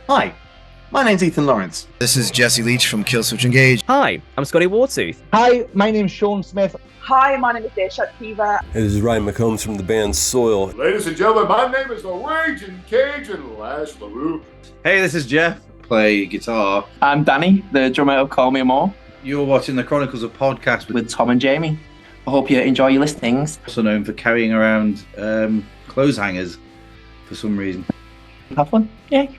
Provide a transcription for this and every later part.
Hi, my name's Ethan Lawrence. This is Jesse Leach from Killswitch Engage. Hi, I'm Scotty Wartooth. Hi, my name's Sean Smith. Hi, my name is Desha Kiva. Hey, this is Ryan McCombs from the band Soil. Ladies and gentlemen, my name is the Raging Cajun Lash LaRue. Hey, this is Geoff. Play guitar. I'm Danny, the drummer of Call Me Amour. You're watching the Chronicles of Podcast with Tom and Jamie. I hope you enjoy your listings. Also known for carrying around clothes hangers for some reason. Have fun? Yay.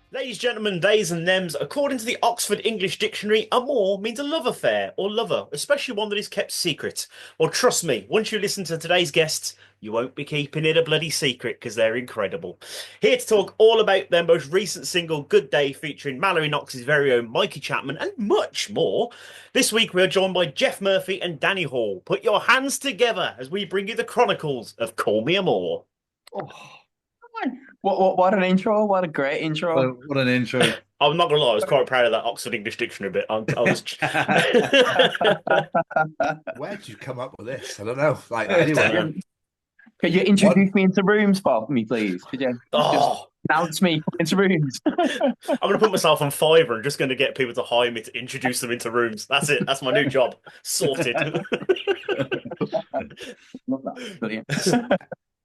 Ladies, gentlemen, theys and thems, according to the Oxford English Dictionary, amour means a love affair or lover, especially one that is kept secret. Well, trust me, once you listen to today's guests, you won't be keeping it a bloody secret because they're incredible. Here to talk all about their most recent single, Good Day, featuring Mallory Knox's very own Mikey Chapman and much more. This week we are joined by Geoff Murphy and Danny Hall. Put your hands together as we bring you the Chronicles of Call Me Amour. Oh. What an intro! What a great intro! What an intro! I'm not gonna lie, I was quite proud of that Oxford English Dictionary bit. I was. Where did you come up with this? I don't know. Like, anyway. Could you introduce me into rooms for me, please? Could you just announce me into rooms? I'm gonna put myself on Fiverr and just gonna get people to hire me to introduce them into rooms. That's it. That's my new job. Sorted. Love that. Brilliant.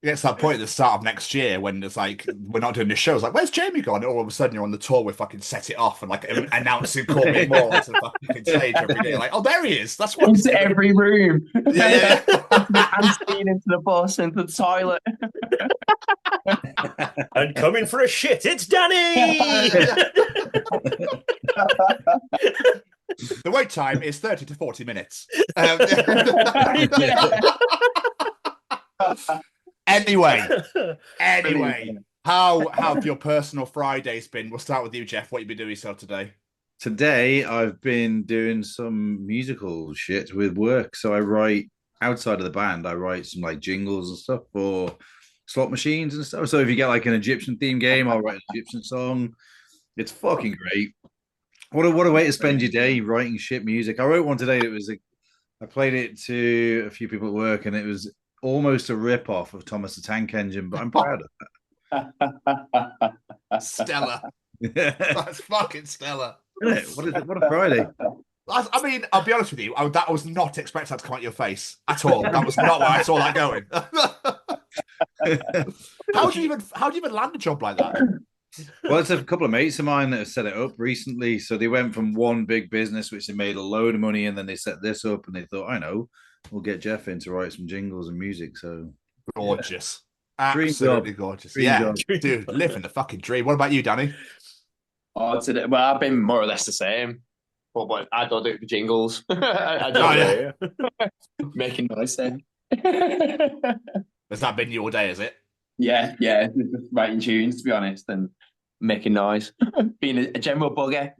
It gets to that point at the start of next year when it's like, we're not doing this show. It's like, where's Jamie gone? And all of a sudden you're on the tour with fucking Set It Off and like announcing Call Me More to the fucking stage every day. Like, oh, there he is. That's what into every room. Yeah. And stealing into the bus, into the toilet. And coming for a shit, it's Danny! The wait time is 30 to 40 minutes. Anyway, how have your personal Fridays been? We'll start with you, Geoff. What you been doing yourself today? Today, I've been doing some musical shit with work. So I write, outside of the band, I write some like jingles and stuff for slot machines and stuff. So if you get like an Egyptian theme game, I'll write an Egyptian song. It's fucking great. What a way to spend your day writing shit music. I wrote one today that was I played it to a few people at work and it was almost a rip-off of Thomas the Tank Engine, but I'm proud of that. Stellar. That's fucking stellar. Isn't it? What a Friday. I mean, I'll be honest with you, I was not expecting that to come out your face at all. That was not where I saw that going. How do you even land a job like that? Well, it's a couple of mates of mine that have set it up recently. So they went from one big business, which they made a load of money, and then they set this up, and they thought, I know, we'll get Geoff in to write some jingles and music. So gorgeous. Absolutely gorgeous. Yeah, dude, living the fucking dream. What about you, Danny? Oh, today, well, I've been more or less the same. But I don't do it for jingles. I don't do it. Making noise then. Has that been your day, is it? Yeah. Just writing tunes, to be honest, and making noise. Being a general bugger.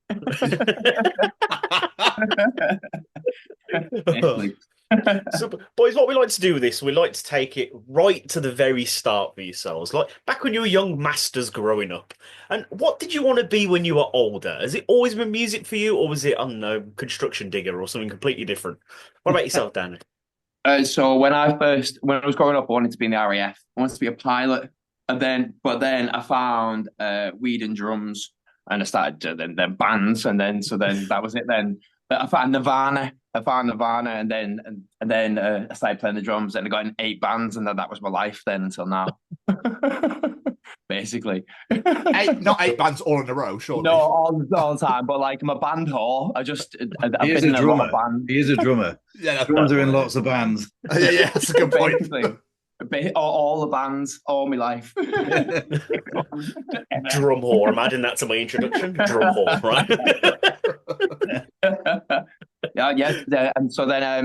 So, boys, what we like to do with this, we like to take it right to the very start for yourselves. Like back when you were young masters growing up. And what did you want to be when you were older? Has it always been music for you, or was it, I don't know, construction digger or something completely different? What about yourself, Dan? So when I was growing up, I wanted to be in the RAF. I wanted to be a pilot. But then I found weed and drums, and I started then bands, and then that was it. Then I found Nirvana, and then I started playing the drums, and I got in 8 bands, and then that was my life then until now. Basically, not 8 bands all in a row, surely. No, all the time. But like I'm a band whore. I've been in a lot of bands. He is a drummer. Yeah, drums are in lots of bands. Yeah, that's a good point. All the bands, all my life. Drum whore. Imagine that's my introduction. Drum whore, right? Yeah. And so then I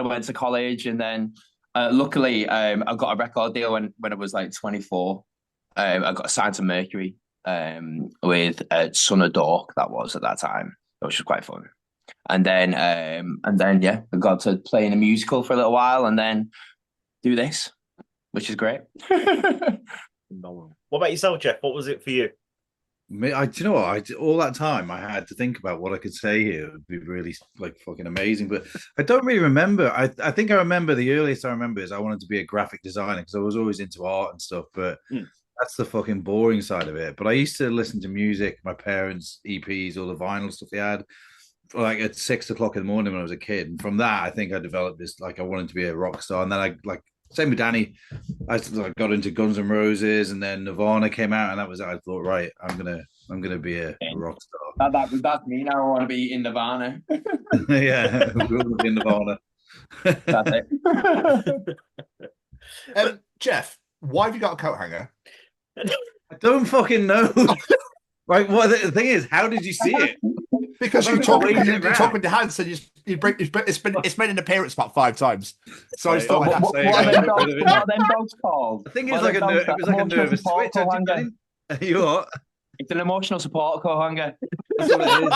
went to college, and then luckily I got a record deal when I was like 24. I got signed to Mercury with Son of Dork. That was at that time, which was quite fun. And then I got to play in a musical for a little while, and then do this, which is great. What about yourself, Geoff? What was it for you? Do you know what? All that time I had to think about what I could say here. It would be really like fucking amazing, but I don't really remember. I think I remember the earliest I remember is I wanted to be a graphic designer because I was always into art and stuff. But That's the fucking boring side of it. But I used to listen to music, my parents' EPs, all the vinyl stuff they had, like at 6 o'clock in the morning when I was a kid. And from that, I think I developed this, like, I wanted to be a rock star. And then I, like, same with Danny, I got into Guns N' Roses, and then Nirvana came out, and that was it. I thought, right, I'm gonna be a rock star. That's me now. I want to be in Nirvana. Yeah, we'll be in Nirvana. That's it. Jeff, why have you got a coat hanger? I don't fucking know. Right, well, the thing is, how did you see it? Because you talk with your hands, and it's made an appearance about 5 times. So I just thought, what are them dogs called? I think it was like a nervous twitch. You what? It's an emotional support coat hanger. That's what it is.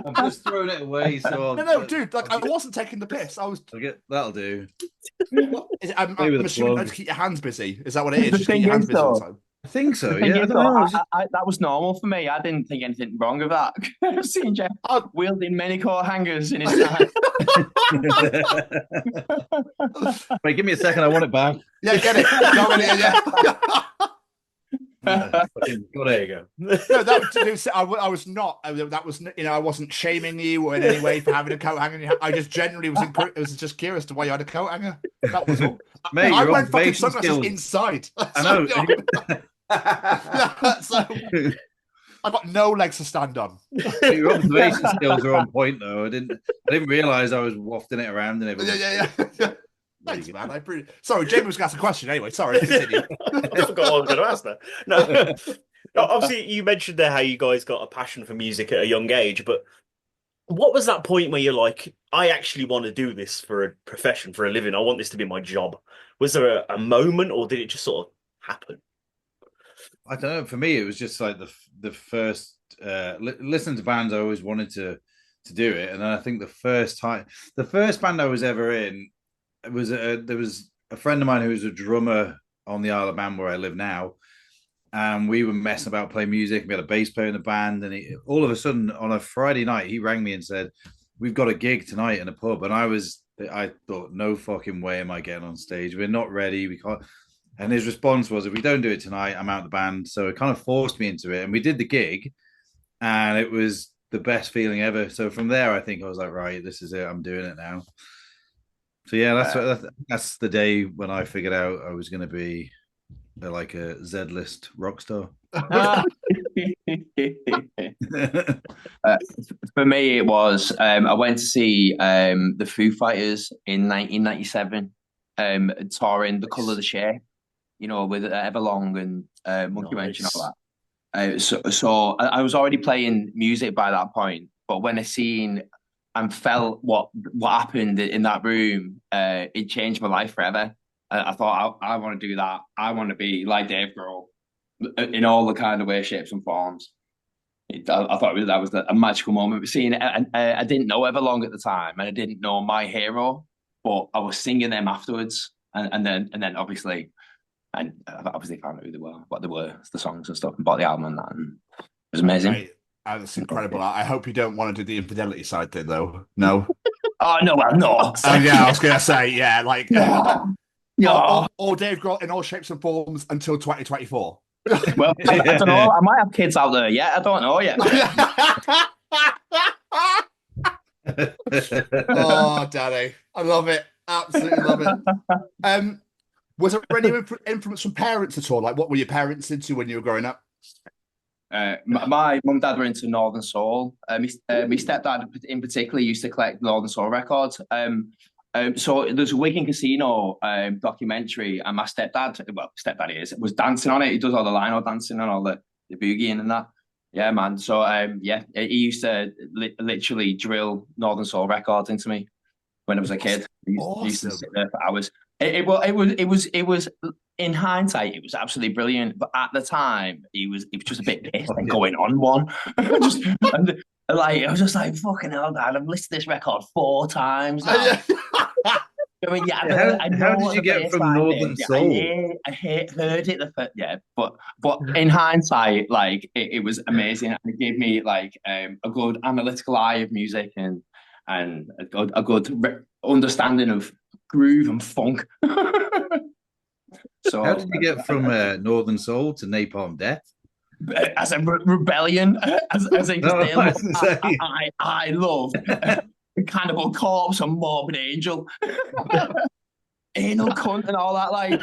I'm just throwing it away. So no, dude. Like, I wasn't taking the piss. I was. That'll do. I'm assuming to keep your hands busy. Is that what it is? Just keep your hands busy all the time. I think so. Yeah, that was normal for me. I didn't think anything wrong with that. I've seen Jeff wielding many coat hangers in his time. Wait, give me a second. I want it back. Yeah, get it. Go in here, yeah. There you go. No, I was not. That was, I wasn't shaming you in any way for having a coat hanger. I just generally was just curious to why you had a coat hanger. That was all. Mate, I went fucking sunglasses inside. I know. So I got no legs to stand on. Your observation skills are on point, though. I didn't realize I was wafting it around and everything. Yeah. Thanks, man. Sorry, Jamie was going to ask a question anyway. Sorry, continue. I forgot what I was going to ask there. No, obviously, you mentioned there how you guys got a passion for music at a young age, but what was that point where you're like, I actually want to do this for a profession, for a living? I want this to be my job. Was there a moment, or did it just sort of happen? I don't know. For me, it was just like the first listening to bands. I always wanted to do it, and then I think the first band I was ever in, there was a friend of mine who was a drummer on the Isle of Man where I live now, and we were messing about playing music. We had a bass player in the band, and all of a sudden on a Friday night he rang me and said, "We've got a gig tonight in a pub," and I thought, no fucking way am I getting on stage. We're not ready. We can't. And his response was, if we don't do it tonight, I'm out of the band. So it kind of forced me into it. And we did the gig, and it was the best feeling ever. So from there, I think I was like, right, this is it. I'm doing it now. So yeah, that's the day when I figured out I was going to be like a Z-list rock star. For me, it was I went to see the Foo Fighters in 1997, touring The Colour of the Share, with Everlong and Monkey Wrench and all that. So I was already playing music by that point, but when I seen and felt what happened in that room, it changed my life forever. I thought, I want to do that. I want to be like Dave Grohl in all the kind of ways, shapes and forms. I thought that was a magical moment. Seeing it, and I didn't know Everlong at the time, and I didn't know My Hero, but I was singing them afterwards, and then obviously found out who they were, what they were, the songs and stuff, and bought the album and that. And it was amazing. Right. That's incredible. I hope you don't want to do the infidelity side thing, though. No. Oh no, I'm not. Yeah, I was gonna say, yeah, like yeah. Or Dave Grohl in all shapes and forms until 2024. Well, I don't know. I might have kids out there yet. I don't know yet. Oh, Danny, I love it. Absolutely love it. Was there any influence from parents at all? Like, what were your parents into when you were growing up? My mum and dad were into Northern Soul. My stepdad in particular used to collect Northern Soul records. So there's a Wigan Casino documentary, and my stepdad was dancing on it. He does all the lino dancing and all the boogieing and that. Yeah, man. So he used to literally drill Northern Soul records into me when I was a kid. He used to sit there for hours. It was in hindsight, it was absolutely brilliant. But at the time, he was just a bit pissed and going on one. I was just like, fucking hell, Dad, I've listened to this record 4 times now. I mean, how did you get from Northern Soul? I heard it but in hindsight, like it was amazing. It gave me like a good analytical eye of music and a good understanding of groove and funk. So How did you get from Northern Soul to Napalm Death? as a rebellion, as a No, I was gonna say. I love Cannibal Corpse and Morbid Angel, anal cunt and all that. Like,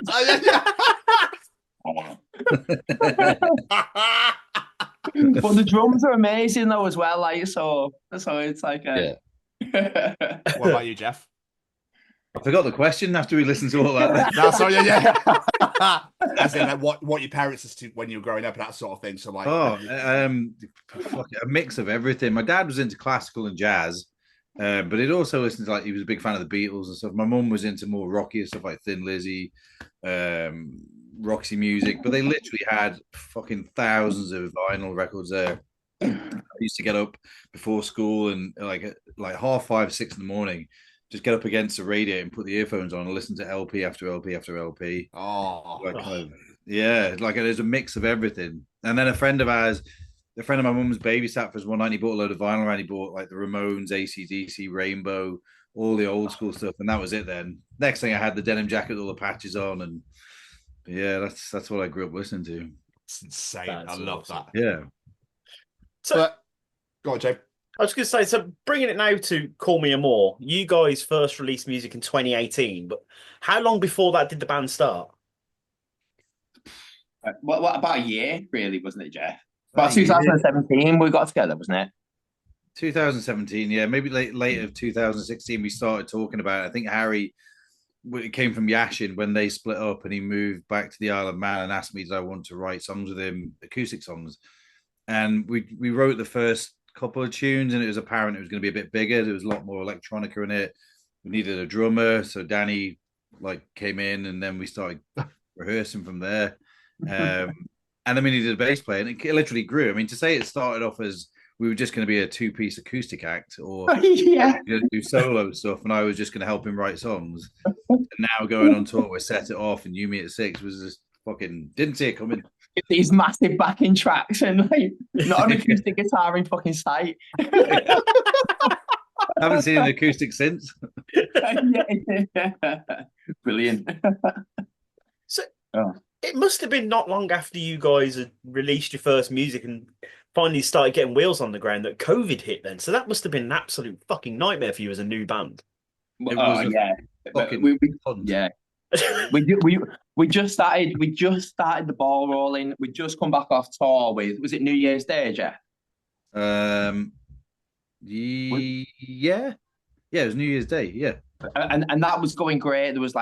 but the drums are amazing though as well. Like, so it's like, Yeah. What about you, Geoff? I forgot the question after we listened to all that. No, sorry, yeah. As in, like, what your parents listened to when you were growing up and that sort of thing. So, like, Fuck it, a mix of everything. My dad was into classical and jazz, but he'd also listened to, like, he was a big fan of the Beatles and stuff. My mum was into more rockier stuff like Thin Lizzy, Roxy Music, but they literally had fucking thousands of vinyl records there. I used to get up before school and like 5:30, 6 in the morning, just get up against the radio and put the earphones on and listen to LP after LP after LP. Like there's a mix of everything. And then a friend of my mum's babysat for us one night. He bought a load of vinyl around. He bought like the Ramones, AC/DC, Rainbow, all the old school stuff, and that was it. Then next thing I had the denim jacket with all the patches on, and yeah, that's what I grew up listening to. It's insane. I love that. Yeah. So, go on, Jay. I was going to say, so bringing it now to Call Me Amour, you guys first released music in 2018, but how long before that did the band start? What about a year, really, wasn't it, Geoff? About 2017 we got together, wasn't it? 2017, yeah, maybe late of 2016 we started talking about it. I think Harry came from Yashin when they split up, and he moved back to the Isle of Man and asked me did I want to write songs with him, acoustic songs. And we wrote the first couple of tunes, and it was apparent it was going to be a bit bigger. There was a lot more electronica in it. We needed a drummer, so Danny came in, and then we started rehearsing from there. And then we needed a bass player, and it literally grew. I mean, to say it started off as we were just going to be a 2-piece acoustic act, or do solo stuff, and I was just going to help him write songs. And now going on tour with Set It Off and You Me at 6 was just fucking didn't see it coming. These massive backing tracks and not an acoustic guitar in fucking sight. Haven't seen an acoustic since. Brilliant. So it must have been not long after you guys had released your first music and finally started getting wheels on the ground that COVID hit then. So that must have been an absolute fucking nightmare for you as a new band. We just started the ball rolling. We just come back off tour with, was it New Year's Day, Geoff? Yeah, it was New Year's Day, yeah. And that was going great. There was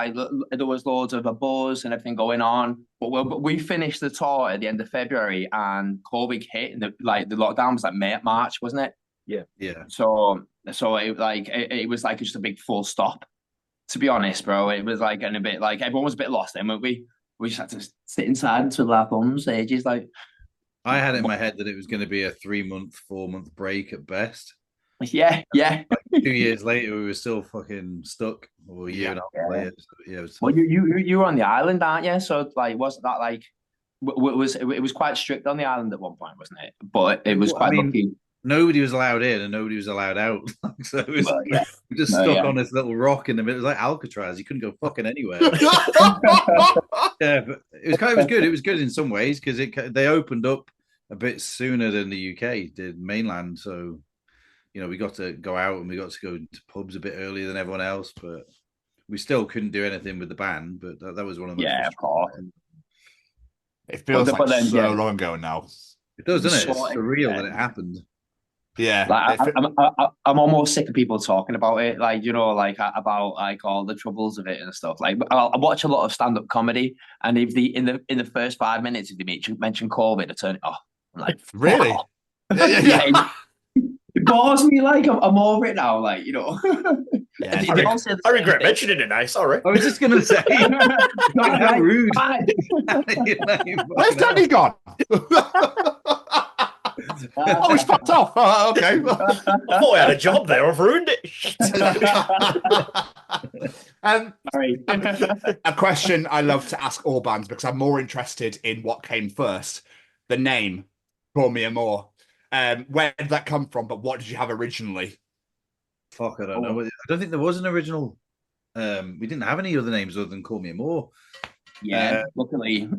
loads of a buzz and everything going on. But we finished the tour at the end of February, and COVID hit, and the lockdown was March, wasn't it? Yeah. So it was like just a big full stop. To be honest, bro, it was getting a bit everyone was a bit lost then, weren't we? We just had to sit inside and twiddle our thumbs ages. I had it in my head that it was going to be a 3-month, 4-month break at best. Yeah. 2 years later, we were still fucking stuck. Or a year and a half later. So, yeah, well, you were on the island, aren't you? So wasn't that it was quite strict on the island at one point, wasn't it? But it was quite lucky. Nobody was allowed in and nobody was allowed out. So it was we just stuck on this little rock in the middle. It was like Alcatraz. You couldn't go fucking anywhere. Yeah, but it was good. It was good in some ways because they opened up a bit sooner than the UK did mainland. So, we got to go out and we got to go to pubs a bit earlier than everyone else, but we still couldn't do anything with the band. But that was one of the of course. It feels so long ago now. It does, doesn't it? It's surreal that it happened. Yeah, I'm almost sick of people talking about it, about all the troubles of it and stuff. I watch a lot of stand-up comedy, and if in the first 5 minutes if they mention COVID, I turn it off. I'm like, really? Oh. Yeah. It bores me. I'm over it now. I regret mentioning it now. Sorry, I was just gonna say, how rude. Where's Danny gone? He's fucked off. Okay. I thought I had a job there. I've ruined it. A question I love to ask all bands because I'm more interested in what came first. The name, Call Me Amour. Where did that come from? But what did you have originally? Fuck, I don't know. I don't think there was an original. We didn't have any other names other than Call Me Amour. Yeah, luckily,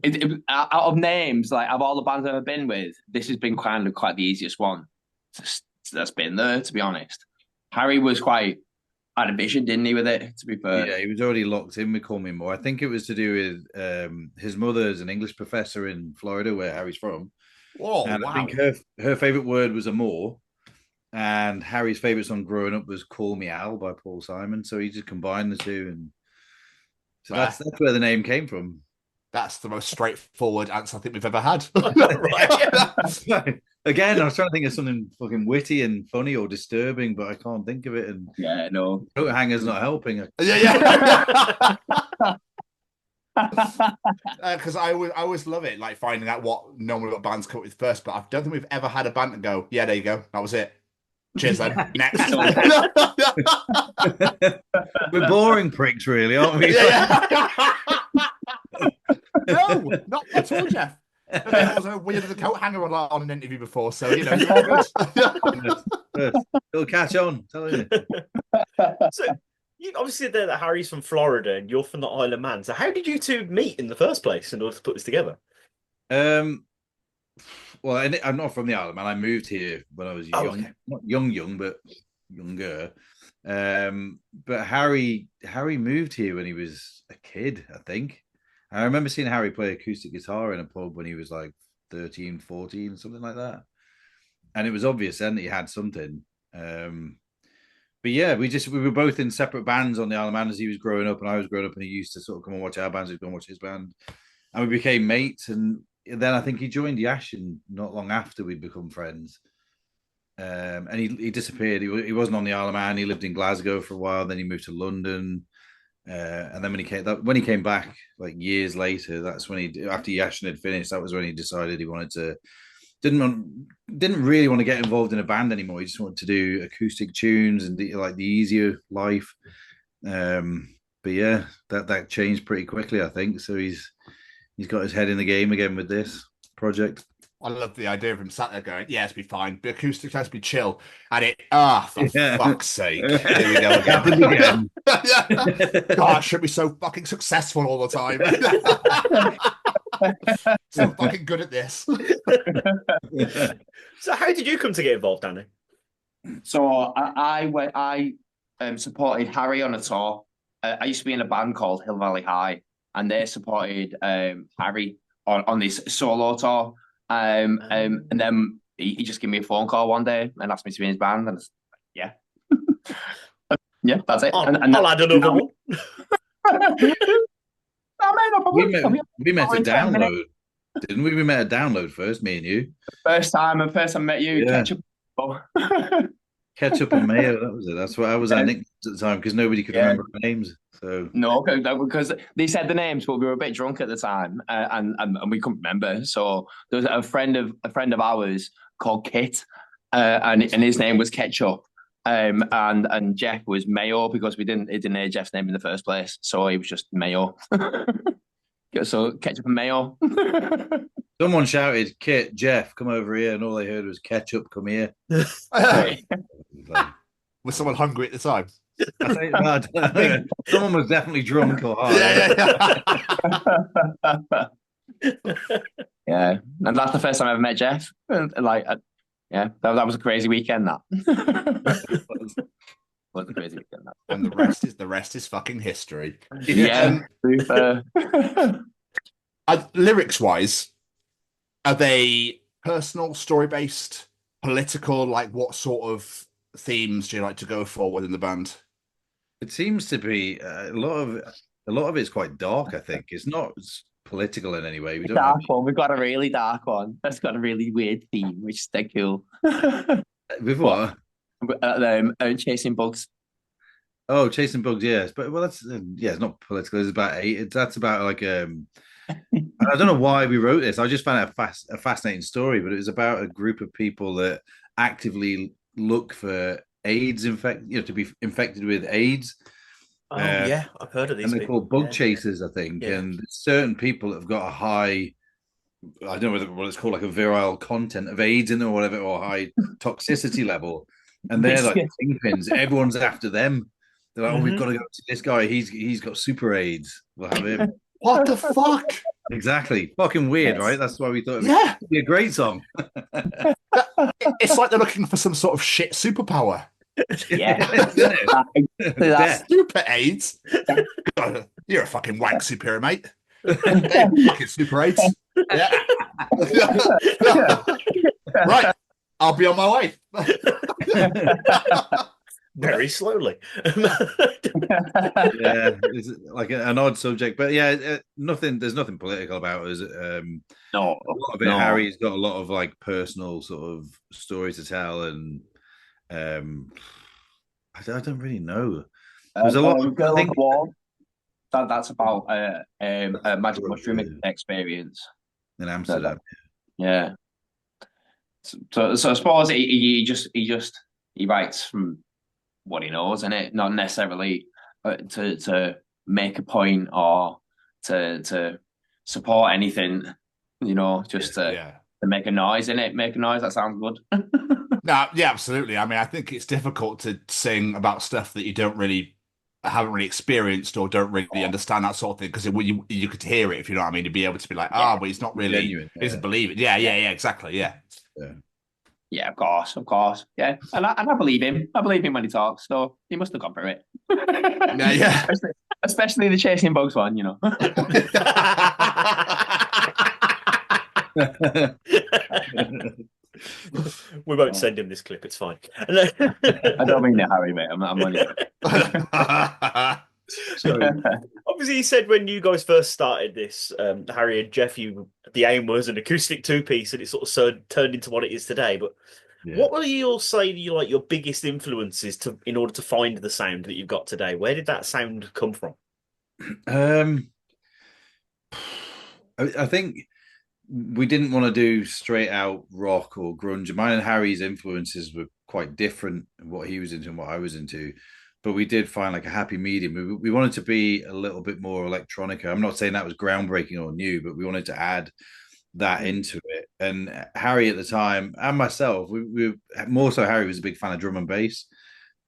out of names, like of all the bands I've ever been with, this has been kind of quite the easiest one that's been there, to be honest. Harry was quite had a vision, didn't he, with it, to be fair? Yeah, he was already locked in with Call Me Amour. I think it was to do with his mother's an English professor in Florida, where Harry's from. Whoa, and wow. I think her favorite word was amour, and Harry's favorite song growing up was Call Me Al by Paul Simon. So he just combined the two, and so that's where the name came from. That's the most straightforward answer I think we've ever had. Right. Again, I was trying to think of something fucking witty and funny or disturbing, but I can't think of it. And yeah, no, coat hanger's not helping. Yeah. Because I always love it, like finding out what normally what bands come up with first. But I don't think we've ever had a band and go, yeah, there you go, that was it. Cheers, then. Next. We're boring pricks, really, aren't we? No, not at all, Geoff. We had the coat hanger on an interview before, so you know. It'll catch on, tell you. So you obviously said that Harry's from Florida and you're from the Isle of Man. So how did you two meet in the first place in order to put this together? Well, I'm not from the Isle of Man. I moved here when I was young, okay. Not young, but younger. But Harry moved here when he was a kid, I think. I remember seeing Harry play acoustic guitar in a pub when he was like 13, 14, something like that. And it was obvious then that he had something. But yeah, we were both in separate bands on the Isle of Man as he was growing up and I was growing up, and he used to sort of come and watch our bands, he'd go and watch his band. And we became mates. And then I think he joined Yashin not long after we'd become friends. And he disappeared. He wasn't on the Isle of Man. He lived in Glasgow for a while. Then he moved to London. And then when he came back, like years later, that's when after Yashin had finished, that was when he decided he wanted to didn't really want to get involved in a band anymore. He just wanted to do acoustic tunes and like the easier life. But yeah, that changed pretty quickly, I think. So he's got his head in the game again with this project. I love the idea of him sat there going, yeah, it's be fine. The acoustics has to be chill. And for fuck's sake. Here we go again. God, should be so fucking successful all the time. So fucking good at this. So how did you come to get involved, Danny? So I supported Harry on a tour. I used to be in a band called Hill Valley High, and they supported Harry on this solo tour. And then he just gave me a phone call one day and asked me to be in his band, and yeah, yeah, that's it. I'll add another one. We met a download, didn't we? We met a download first, me and you. First time I met you, yeah. Ketchup. Ketchup and mayo, that was it. That's what I was our nicknames at the time because nobody could remember our names. So no, because they said the names, but we were a bit drunk at the time, and we couldn't remember. So there was a friend of ours called Kit, and his name was Ketchup, and Geoff was Mayo because it didn't hear Geoff's name in the first place, so he was just Mayo. So Ketchup and Mayo. Someone shouted, "Kit, Geoff, come over here," and all they heard was "Ketchup, come here." Was someone hungry at the time? I think someone was definitely drunk or high. Yeah, and that's the first time I ever met Geoff. Yeah, that was a crazy weekend. That was a crazy weekend. That. And the rest is fucking history. Yeah. Lyrics wise, are they personal, story based, political? Like, what sort of themes do you like to go for within the band? It seems to be a lot of it's quite dark. I think it's not political in any way. We've got a really dark one. That's got a really weird theme, which is dead cool. With what? Chasing bugs. Oh, chasing bugs. Yes, but that's it's not political. It's about that's about like I don't know why we wrote this. I just found it a fascinating story, but it was about a group of people that actively look for AIDS to be infected with AIDS. Oh yeah, I've heard of these. And they're called bug chasers, I think. Yeah. And certain people have got a high, I don't know what it's called, like a virile content of AIDS in them or whatever, or high toxicity level. And they're like kingpins. Everyone's after them. They're like, oh, we've got to go to this guy. He's got super AIDS. We'll have him. What the fuck? Exactly. Fucking weird, right? That's why we thought it would be a great song. It's like they're looking for some sort of shit superpower. Yeah. Super AIDS. God, you're a fucking wank superior, mate. Fucking super AIDS. Yeah. Right. I'll be on my way. Very slowly. Yeah, it's like an odd subject, but yeah, nothing. There's nothing political about it. Is it? No, a lot of it. Harry's got a lot of like personal sort of story to tell, and I don't really know. There's a lot. I think that's about a magic mushroom experience in Amsterdam. Yeah. So I suppose he writes from what he knows, isn't it? Not necessarily to make a point or to support anything, just to make a noise, innit? Make a noise, that sounds good. No, yeah, absolutely. I mean, I think it's difficult to sing about stuff that you haven't really experienced or don't really understand, that sort of thing, because you could hear it, if you know what I mean, to be able to be like, but he's not really genuine, he doesn't believe it. Yeah, exactly. Yeah, of course. Yeah, and I believe him. I believe him when he talks. So he must have gone through it. Yeah. Especially the chasing bugs one, We won't send him this clip. It's fine. I don't mean that, Harry, mate. I'm only. So, obviously, you said when you guys first started this, Harry and Geoff, the aim was an acoustic two-piece, and it sort of turned into what it is today. But what will you all say your biggest influences in order to find the sound that you've got today? Where did that sound come from? I think we didn't want to do straight out rock or grunge. Mine and Harry's influences were quite different, what he was into and what I was into. But we did find like a happy medium. We wanted to be a little bit more electronica. I'm not saying that was groundbreaking or new, but we wanted to add that into it. And Harry at the time and myself, we more so Harry was a big fan of drum and bass.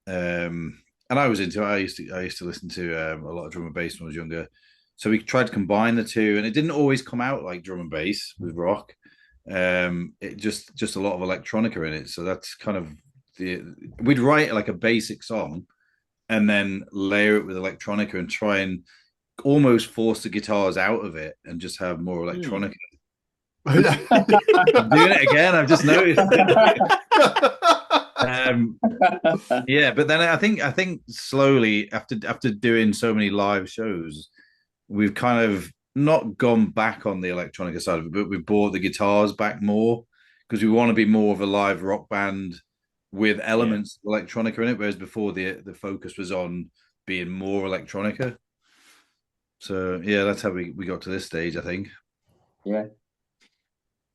And I was into it. I used to listen to a lot of drum and bass when I was younger. So we tried to combine the two, and it didn't always come out like drum and bass with rock. It just a lot of electronica in it. So that's kind of we'd write like a basic song and then layer it with electronica and try and almost force the guitars out of it and just have more electronica. I'm doing it again. I've just noticed. But then I think slowly after doing so many live shows, we've kind of not gone back on the electronica side of it, but we brought the guitars back more because we want to be more of a live rock band with elements of electronica in it, whereas before the focus was on being more electronica. So that's how we got to this stage, I think. Yeah.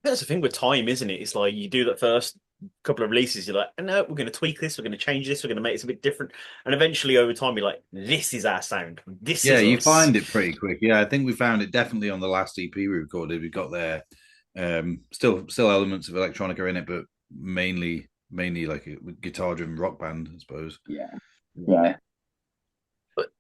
That's the thing with time, isn't it? It's like you do that first couple of releases, you're like, no, we're going to tweak this, we're going to change this, we're going to make this a bit different. And eventually over time, you're like, this is our sound. This is you us. find it pretty quick. Yeah, I think we found it definitely on the last EP we recorded. We got there. Still elements of electronica in it, but mainly like a guitar-driven rock band, I suppose. Yeah. But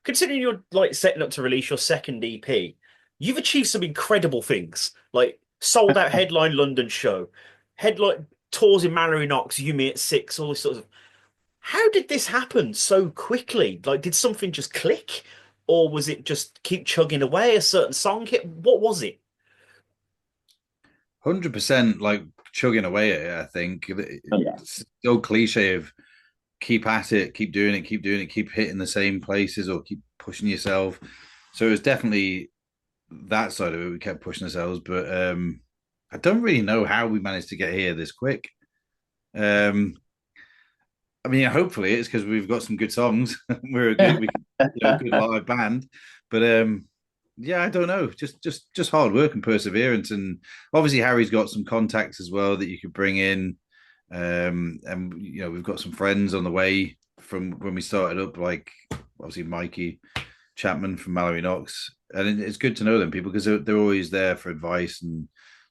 considering you're like setting up to release your second EP, you've achieved some incredible things, like sold out headline London show, headline tours in Mallory Knox, You Me at 6, all this sort of. How did this happen so quickly? Like, did something just click, or was it just keep chugging away? A certain song hit? What was it? 100% like chugging away at it, I think. It's the old cliche of keep at it, keep doing it, keep hitting the same places or keep pushing yourself. So it was definitely that side of it. We kept pushing ourselves, but I don't really know how we managed to get here this quick. I mean, hopefully it's because we've got some good songs. We're a good live band, but I don't know. Just hard work and perseverance, and obviously Harry's got some contacts as well that you could bring in, and we've got some friends on the way from when we started up, like obviously Mikey Chapman from Mallory Knox, and it's good to know them people because they're always there for advice and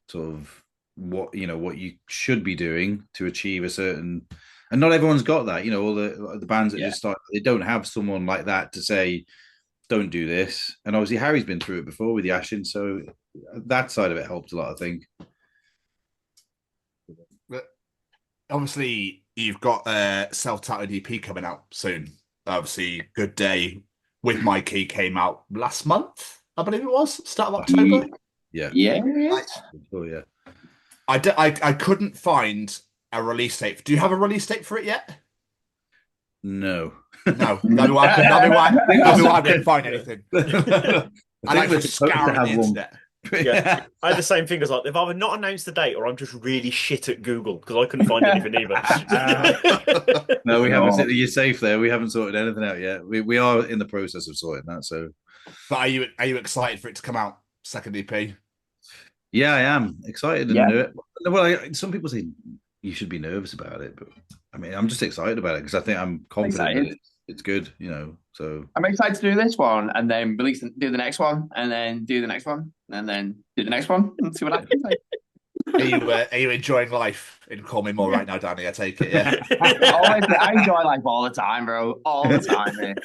sort of what you should be doing to achieve a certain. And not everyone's got that, all the bands that just start, they don't have someone like that to say, don't do this. And obviously Harry's been through it before with Yashin, so that side of it helped a lot, I think. But obviously, you've got a self-titled EP coming out soon. Obviously, Good Day with Mikey came out last month, I believe it was, start of October. Yeah. Oh, yeah. I couldn't find a release date. Do you have a release date for it yet? No. No. That'd be why I didn't find anything. I like to scour the internet. Yeah, I had the same thing as like they've either not announced the date or I'm just really shit at Google because I couldn't find anything either. No, we haven't. You're safe there. We haven't sorted anything out yet. We are in the process of sorting that. So, but are you excited for it to come out? Second EP? Yeah, I am excited and nervous. Well, some people say you should be nervous about it, but I mean, I'm just excited about it because I think I'm confident that it's good. So I'm excited to do this one and then do the next one and then do the next one and then do the next one and see what happens. Are you enjoying life in Call Me Amour right now, Danny? I take it, yeah. I enjoy life all the time, bro. All the time, man.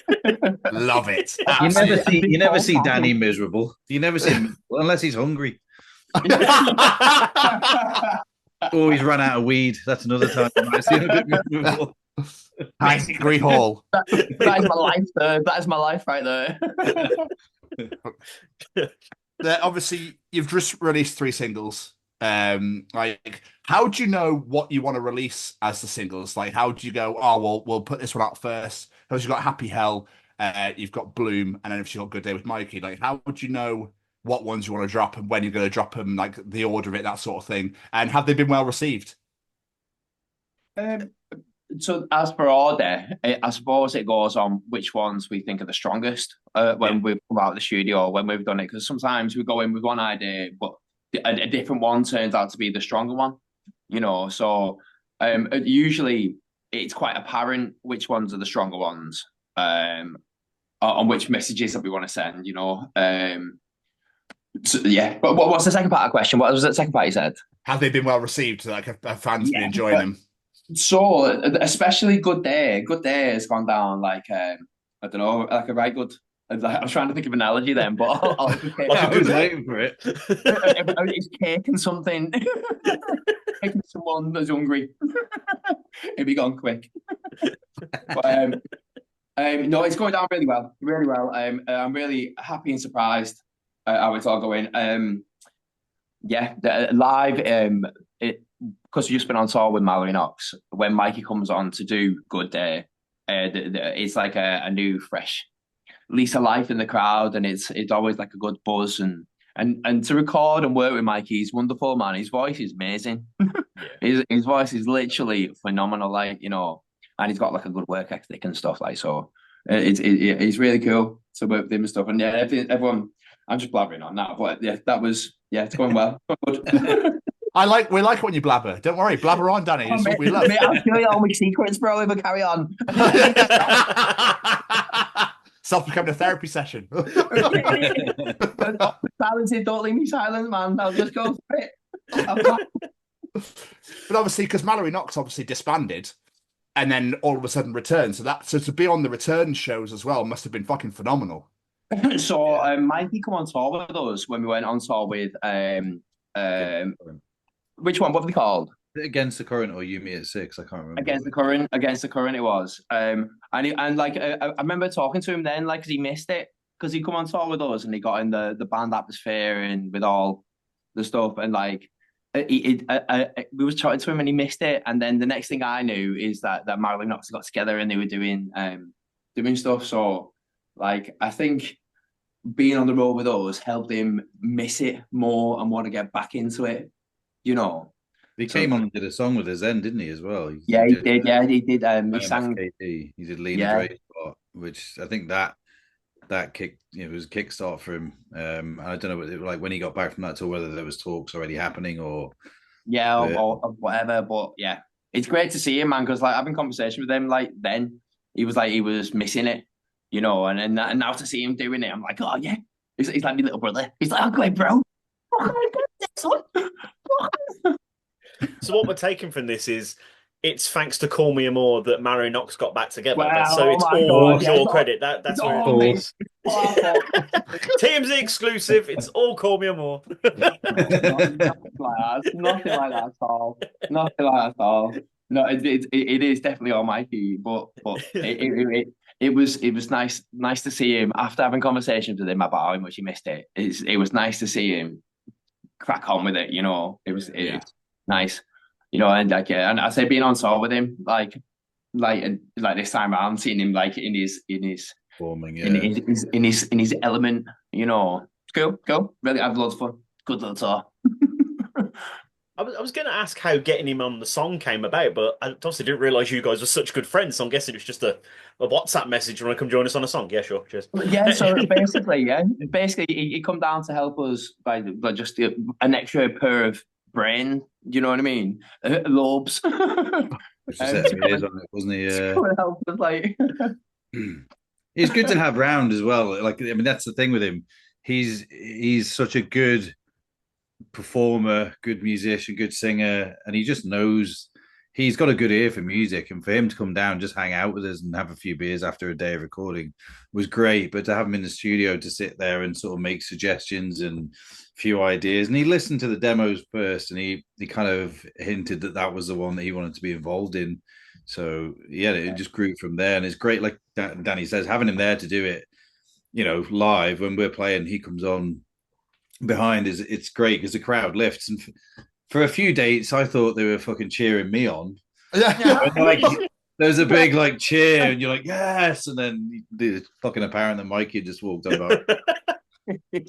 Love it. You never see Danny miserable. You never see him unless he's hungry. Or he's run out of weed. That's another time I might see him a bit miserable. High Hall. That is my life, though. That is my life right there. Obviously, you've just released 3 singles. Like, how do you know what you want to release as the singles? Like, how do you go? Oh, well, we'll put this one out first. Because you've got Happy Hell, you've got Bloom, and then if you've got Good Day with Mikey. Like, how would you know what ones you want to drop and when you're going to drop them? Like the order of it, that sort of thing. And have they been well received? So as for order, I suppose it goes on which ones we think are the strongest when we've come out of the studio, when we've done it. Because sometimes we go in with one idea, but a different one turns out to be the stronger one, So usually it's quite apparent which ones are the stronger ones on which messages that we want to send, So, yeah, but what's the second part of the question? What was the second part you said? Have they been well received? Like, have fans been enjoying them? So, especially Good Day. Good Day has gone down like, I don't know, like a right good. I was trying to think of an analogy then, but I'll I was waiting for it. It's caking something. Caking someone that's hungry. It'd be gone quick. But, no, it's going down really well. Really well. I'm really happy and surprised how it's all going. Live, because we've just been on tour with Mallory Knox. When Mikey comes on to do Good Day, it's like a new, fresh lease of life in the crowd, and it's always like a good buzz. And to record and work with Mikey, he's wonderful, man. His voice is amazing. His voice is literally phenomenal, and he's got like a good work ethic and stuff like so. It's really cool to work with him and stuff. And yeah, everyone. I'm just blabbering on that, but it's going well. Good. We like it when you blabber. Don't worry, blabber on, Danny. It's what we love. Mate, I'll show you all my secrets, bro, if I carry on. Self-becoming a therapy session. Talented, don't leave me silent, man. I'll just go for it. But obviously, because Mallory Knox obviously disbanded and then all of a sudden returned. So to be on the return shows as well must have been fucking phenomenal. So Mikey come on tour with us when we went on tour with which one? What were they called? Against the Current or You Me at 6? I can't remember. Against the Current it was. I remember talking to him then, like, cause he missed it because he come on tour with us and he got in the band atmosphere and with all the stuff and like we was chatting to him and he missed it. And then the next thing I knew is that Mallory Knox got together and they were doing stuff. So like I think being on the road with us helped him miss it more and want to get back into it. He came on and did a song with us then, didn't he, as well? He did. Yeah, he did. He sang. He did Lena Drake spot, which I think that kick, it was a kickstart for him. I don't know, like when he got back from that tour, whether there was talks already happening or whatever. But yeah, it's great to see him, man. Because like having conversation with him, like then he was missing it, and now to see him doing it, I'm like, oh yeah, he's like my little brother. He's like, oh great, bro. So what we're taking from this is it's thanks to Call Me Amour that Mallory Knox got back together. Wow, So it's oh my all God, your yeah, credit. That's it's where all it me. is. TMZ exclusive. It's all Call Me Amour. Nothing like that. Nothing like that at all. Nothing like that at all. No, it is definitely all Mikey, but it was nice to see him after having conversations with him about how much he missed it. It was nice to see him crack on with it. It's nice, and and I say being on tour with him, like this time around, seeing him like in his Forming, in his element, it's cool. Really, I've loads of fun. Good little tour. I was going to ask how getting him on the song came about, but I obviously didn't realise you guys were such good friends. So I'm guessing it's just a WhatsApp message. Want to come join us on a song? Yeah, sure. Cheers. Yeah, so basically, he come down to help us by just an extra pair of brain. You know what I mean? Lobes. Wasn't he? Help us, like. He's good to have round as well. Like, I mean, that's the thing with him. He's such a good performer, good musician, good singer, and he just knows he's got a good ear for music. And for him to come down, just hang out with us and have a few beers after a day of recording was great. But to have him in the studio to sit there and sort of make suggestions and a few ideas, and he listened to the demos first, and he kind of hinted that was the one that he wanted to be involved in. So yeah, it just grew from there, and it's great. Like Danny says, having him there to do it, live when we're playing, he comes on behind it's great because the crowd lifts, and for a few dates I thought they were fucking cheering me on. Like, there's a big like cheer and you're like yes, and then it's fucking apparent that Mikey just walked on about. Take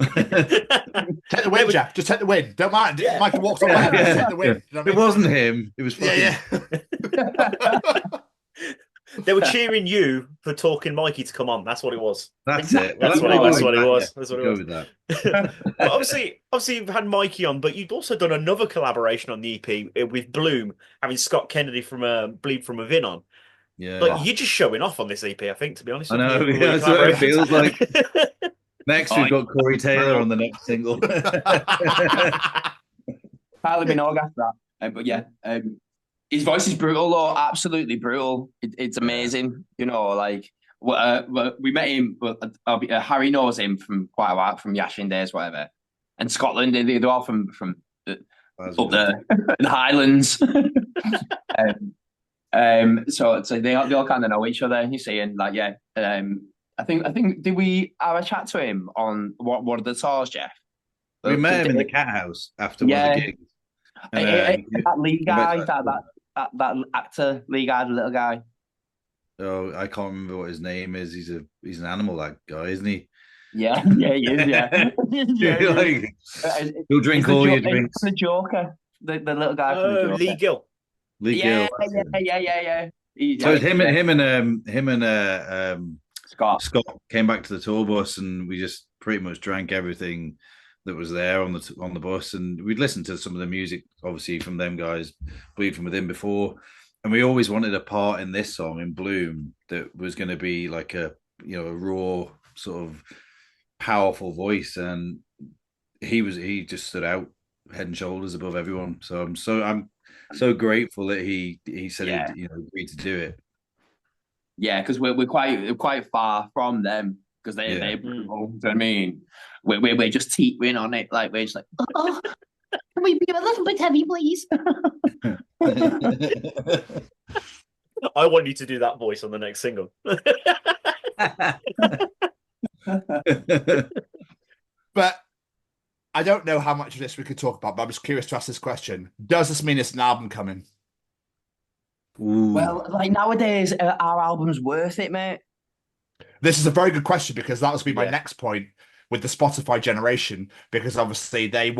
the win, Geoff. Just take the win. Don't mind. Yeah. Mikey walks on. Just take the win. You know what I It mean? wasn't him. It was fucking... They were cheering you for talking Mikey to come on. That's what it was. That's it. That's what it was. That's what it was. With that. But obviously, you've had Mikey on, but you've also done another collaboration on the EP with Bloom, having Scott Kennedy from Bleed from Within on. Yeah. But you're just showing off on this EP, I think, to be honest. I know. Yeah, that's what it feels like. Next, we've got Corey Taylor on the next single. Kylie Minogue after that. But yeah, his voice is brutal, though. Absolutely brutal. It's amazing. We met him, but Harry knows him from quite a while, from Yashin days, whatever. And Scotland, they're all from up there, the Highlands. So they all kind of know each other. You see, and I think did we have a chat to him on one of the tours, Geoff? We met him in the Cat House after one of the gigs. That Lee guy, that actor, Lee guy, the little guy. Oh, I can't remember what his name is. He's an animal, that guy, isn't he? Yeah, he is. Yeah, he'll drink all your drinks. The Joker, the little guy. From the Joker. Lee Gill. Gill. Yeah. So him and Scott came back to the tour bus, and we just pretty much drank everything that was there on the bus, and we'd listened to some of the music, obviously, from them guys, Bleed from Within before, and we always wanted a part in this song in Bloom that was going to be like a raw sort of powerful voice, and he just stood out head and shoulders above everyone. So I'm so grateful that he said he agreed to do it. Yeah, because we're quite far from them, because they're brutal. You know what I mean? We're just teetering on it, like we're just like, oh, can we be a little bit heavy, please? I want you to do that voice on the next single. But I don't know how much of this we could talk about, but I'm just curious to ask this question. Does this mean it's an album coming? Ooh. Well, like nowadays, our album's worth it, mate. This is a very good question, because that was be my next point with the Spotify generation, because obviously they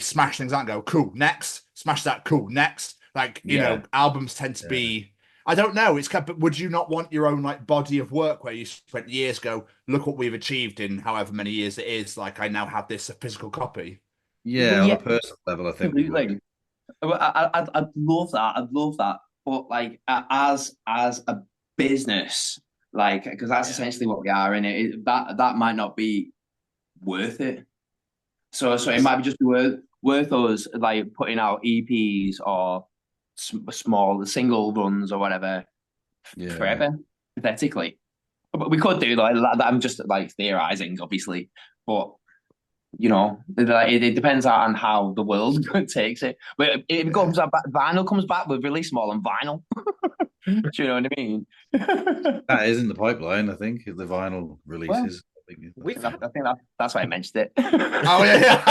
smash things out and go, cool, next, smash that, cool, next. Like, you know, albums tend to be, I don't know, but would you not want your own like body of work where you spent years go, look what we've achieved in however many years it is, like I now have this a physical copy? Yeah, on a personal level, I think. Absolutely. I'd love that. But like as a business, like, because that's essentially what we are in it, that might not be worth it. So it might be just worth us like putting out EPs or small single runs or whatever forever, pathetically. But we could do like that. I'm just like theorizing, obviously, but it depends on how the world takes it. But it comes up, vinyl comes back with really small on vinyl. Do you know what I mean? That is in the pipeline, I think, the vinyl releases. I think that's why I mentioned it. Oh yeah.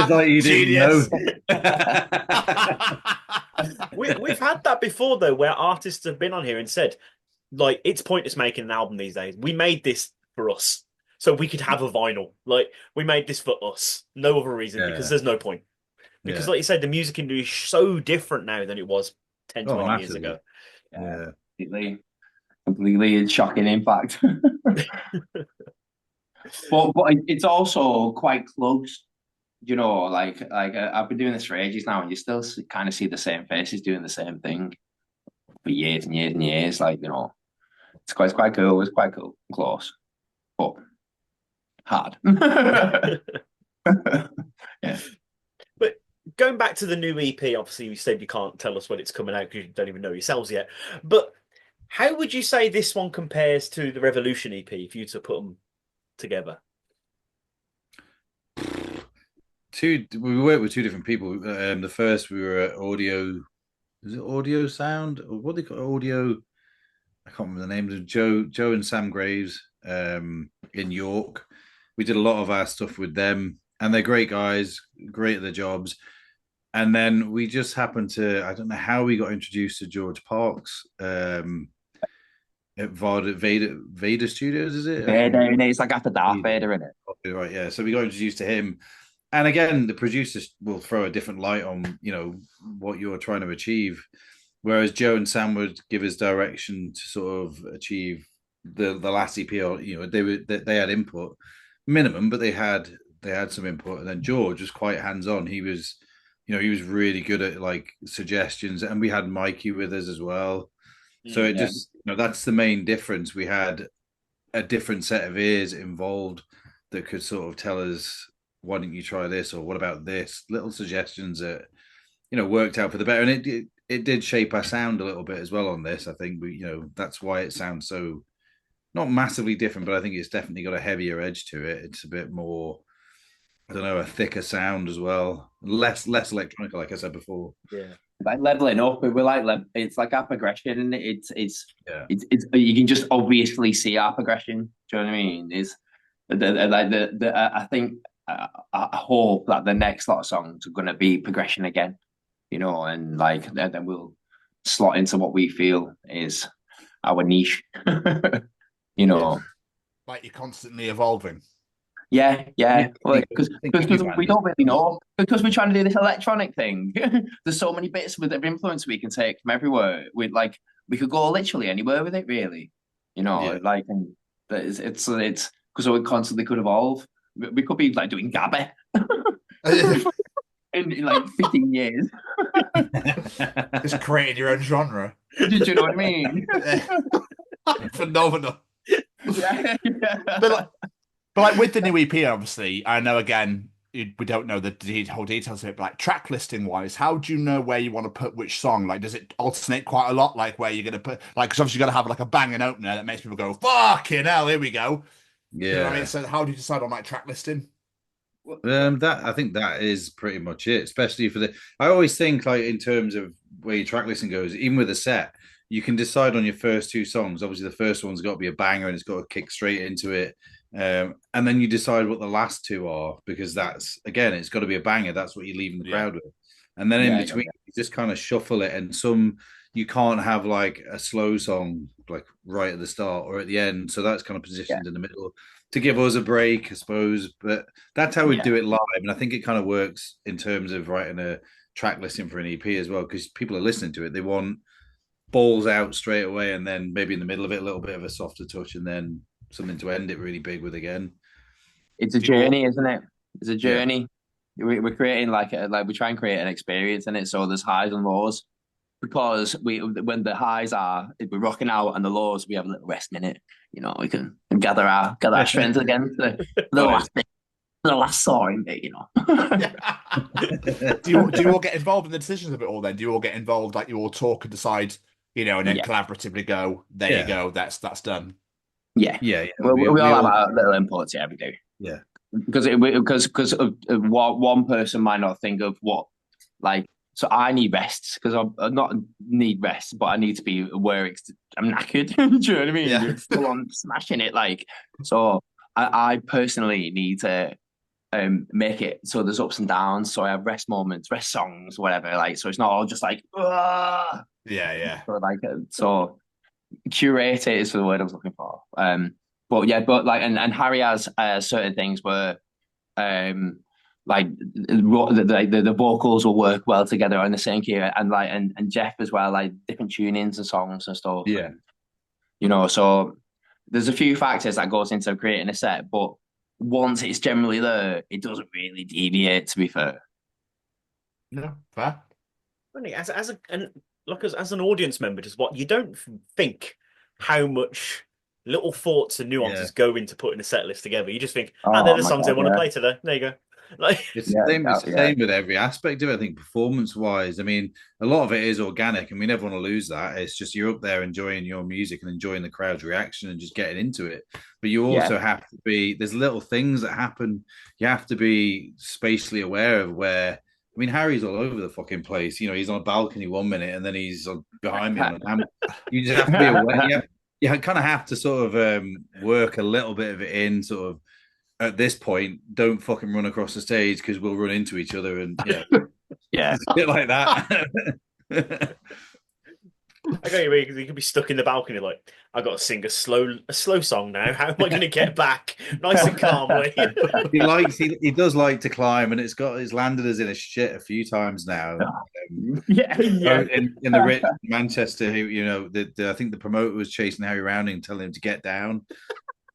It's like you didn't know. We've had that before though, where artists have been on here and said, like, it's pointless making an album these days. We made this for us, so we could have a vinyl. Like, we made this for us, no other reason, because there's no point. Because, like you said, the music industry is so different now than it was 10, 20 years ago. Yeah, completely shocking, in fact. but it's also quite close. Like I've been doing this for ages now, and you still kind of see the same faces doing the same thing for years and years and years. Like, it's quite cool. It's quite cool, close, but hard. Yeah. But going back to the new EP, obviously you said you can't tell us when it's coming out because you don't even know yourselves yet. But how would you say this one compares to the Revolution EP if you were to put them together? We worked with two different people. The first we were at Audio. Is it Audio Sound or what do they call Audio? I can't remember the names of Joe and Sam Graves in York. We did a lot of our stuff with them, and they're great guys, great at their jobs. And then we just happened to, I don't know how we got introduced to George Parks at Vader Studios, is it? Vader, it's like after Darth Vader, isn't it? Right, yeah. So we got introduced to him. And again, the producers will throw a different light on, what you're trying to achieve. Whereas Joe and Sam would give us direction to sort of achieve the last EP. Or, they had input, minimum, but they had some input. And then George was quite hands on. He was really good at like suggestions, and we had Mikey with us as well. So it just, that's the main difference. We had a different set of ears involved that could sort of tell us, why don't you try this, or what about this? Little suggestions that worked out for the better, and it did shape our sound a little bit as well on this. I think that's why it sounds so not massively different, but I think it's definitely got a heavier edge to it. It's a bit more, I don't know, a thicker sound as well, less electronic, like I said before. Yeah, like leveling up. We're like it's like our progression. It's you can just obviously see our progression. Do you know what I mean? Is I think. I hope that the next lot of songs are going to be progression again, and like then we'll slot into what we feel is our niche, Like you're constantly evolving. Yeah. Because we don't really know, because we're trying to do this electronic thing. There's so many bits of influence we can take from everywhere. We could go literally anywhere with it, really. Like, and it's because we constantly could evolve. We could be like doing Gabba in like 15 years. Just creating your own genre. Do you know what I mean? Phenomenal. Yeah. But like with the new EP, obviously, I know again we don't know the whole details of it, but like track listing wise, how do you know where you want to put which song? Like, does it alternate quite a lot? Like where you're going to put, like, because obviously you got to have like a banging opener that makes people go, fucking hell, here we go. Yeah. You know what I mean? So how do you decide on like track listing? I think that is pretty much it, especially for I always think like in terms of where your track listing goes, even with a set, you can decide on your first two songs. Obviously the first one's got to be a banger and it's got to kick straight into it. And then you decide what the last two are, because that's, again, it's got to be a banger. That's what you're leaving the crowd with. And then in between, you just kind of shuffle it. And you can't have like a slow song like right at the start or at the end. So that's kind of positioned in the middle to give us a break, I suppose. But that's how we do it live. And I think it kind of works in terms of writing a track listing for an EP as well, because people are listening to it. They want balls out straight away, and then maybe in the middle of it, a little bit of a softer touch, and then something to end it really big with again. It's a journey, isn't it? It's a journey. We're creating like we try and create an experience in it. So there's highs and lows, because when the highs are, we're rocking out, and the lows, we have a little rest minute. We can gather our strength again for the last bit. the last saw in it, you know. Do you all get involved in the decisions of it all then? Do you all get involved, like you all talk and decide, and then collaboratively go, there you go, that's done. Yeah. We all have our little inputs, we do. Yeah. Because one person might not think of what, like, so I need rests because I not need rest, but I need to be aware I'm knackered. Do you know what I mean? Yeah. You're full on smashing it, like. So I personally need to make it so there's ups and downs. So I have rest moments, rest songs, whatever. Like, so it's not all just like, ugh! Yeah. So curate it is the word I was looking for. But and Harry has certain things where like the vocals will work well together on the same key, and Geoff as well, like different tunings and songs and stuff. Yeah. So there's a few factors that goes into creating a set, but once it's generally there, it doesn't really deviate, to be fair. No, fair. As an audience member, just what you don't think how much little thoughts and nuances go into putting a set list together. You just think, they're the songs I want to play today. There you go. Like, it's the same with every aspect of it. I think performance-wise, I mean, a lot of it is organic, and we never want to lose that. It's just you're up there enjoying your music and enjoying the crowd's reaction and just getting into it. But you also have to be. There's little things that happen. You have to be spatially aware of where. I mean, Harry's all over the fucking place. He's on a balcony one minute, and then he's behind me. You just have to be aware. You kind of have to sort of work a little bit of it in, sort of. At this point, don't fucking run across the stage because we'll run into each other, and it's a bit like that. I got you, because you could be stuck in the balcony, like, I got to sing a slow song now. How am I going to get back nice and calmly? He does like to climb, and it's landed us in a shit a few times now. In the Ritz, Manchester, I think the promoter was chasing Harry around and telling him to get down,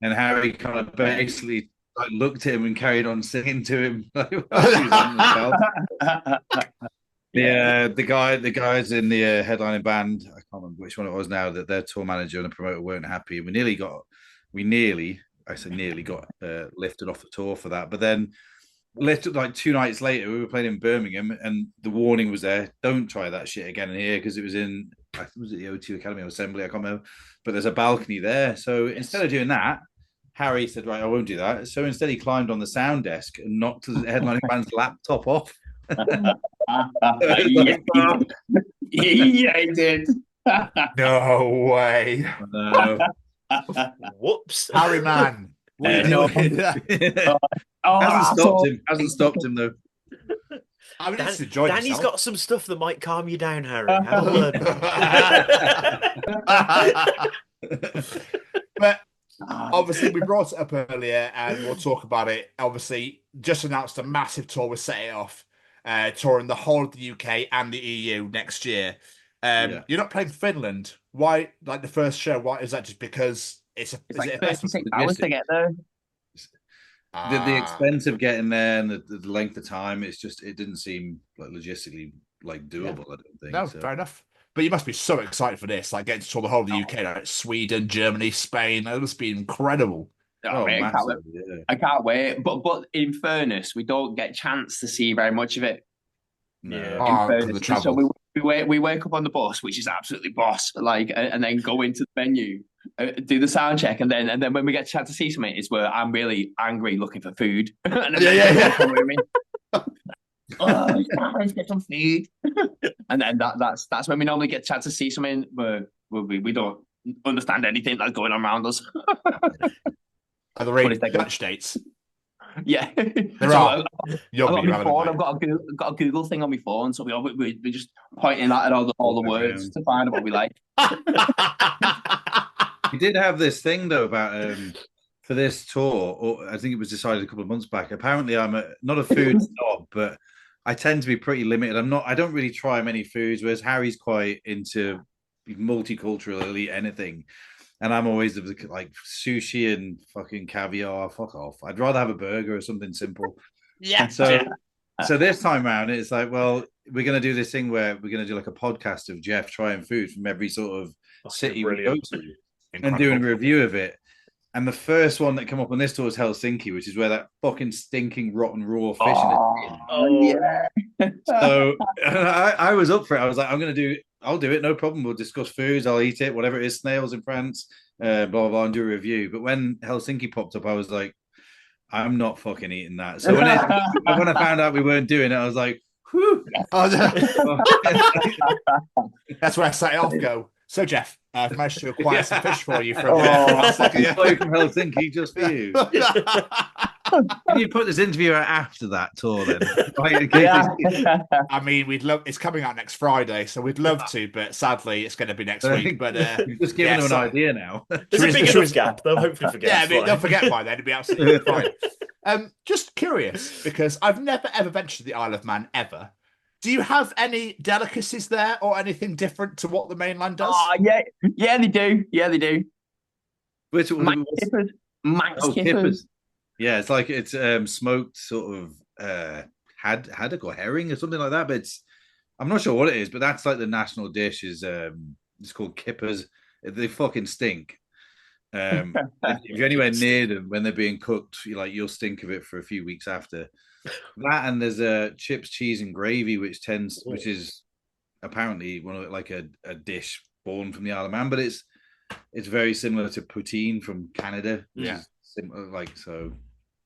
and Harry kind of basically looked at him and carried on singing to him. The guys in the headlining band, I can't remember which one it was now, that their tour manager and the promoter weren't happy. We nearly got lifted off the tour for that. But then like 2 nights later, we were playing in Birmingham, and the warning was there: don't try that shit again in here, because it was in, was it the O2 Academy or Assembly? I can't remember. But there's a balcony there, so instead of doing that, Harry said, right, I won't do that. So instead he climbed on the sound desk and knocked the headlining band's laptop off. He did. No way. No. Whoops. Harry, man. Hasn't stopped him though. I mean, Danny's got some stuff that might calm you down, Harry. Have a word. But obviously, we brought it up earlier, and we'll talk about it. Obviously, just announced a massive tour with Set It Off, touring the whole of the UK and the EU next year. You're not playing Finland. Why? Like the first show? Why is that? Just because it's 36 hours to get there. The expense of getting there and the length of time, it didn't seem like logistically doable. I don't think. No, fair enough. But you must be so excited for this, like getting to tour the whole of the UK, like Sweden, Germany, Spain. That must be incredible. I can't wait. But in fairness, we don't get a chance to see very much of it. No. The travel. So we wake up on the bus, which is absolutely boss, and then go into the venue, do the sound check, and then when we get a chance to see something, is where I'm really angry looking for food. Let's get some food. And then that's when we normally get a chance to see something where we don't understand anything that's going on around us. Are there any Dutch dates? Yeah, there are. I've got a Google thing on my phone, so we're just pointing at all the words to find what we like. We did have this thing though about for this tour, or I think it was decided a couple of months back. Apparently, I'm not a food snob, but I tend to be pretty limited. I don't really try many foods, whereas Harry's quite into multicultural, eat anything. And I'm always like sushi and fucking caviar. Fuck off. I'd rather have a burger or something simple. Yeah. So this time around, it's like, well, we're going to do this thing where we're going to do like a podcast of Geoff trying food from every sort of city we go to and doing a review of it. And the first one that came up on this tour was Helsinki, which is where that fucking stinking rotten raw fish. Yeah. So I was up for it. I was like, I'll do it, no problem. We'll discuss foods, I'll eat it, whatever it is, snails in France, blah, blah, blah, and do a review. But when Helsinki popped up, I was like, I'm not fucking eating that. So when I found out we weren't doing it, I was like, whew. That's where I set it off. Go. So Geoff, I've managed to acquire some fish for you from from Helsinki just for you. Can you put this interview out after that tour then? I mean, we'd love. It's coming out next Friday, so we'd love to, but sadly, it's going to be next week. But just giving them an idea now. There's a big enough gap. They'll hopefully forget. Yeah, I mean, they'll forget by then. It'd be absolutely fine. Just curious because I've never ever ventured to the Isle of Man ever. Do you have any delicacies there or anything different to what the mainland does? Oh, yeah, they do. Yeah, they do. Which one? Max kippers. Yeah, it's smoked sort of haddock or herring or something like that. But I'm not sure what it is. But that's like the national dish. Is it's called kippers. They fucking stink. If you're anywhere near them when they're being cooked, you'll stink of it for a few weeks after. That, and there's chips, cheese, and gravy, which is apparently one of a dish born from the Isle of Man, but it's very similar to poutine from Canada. Yeah, so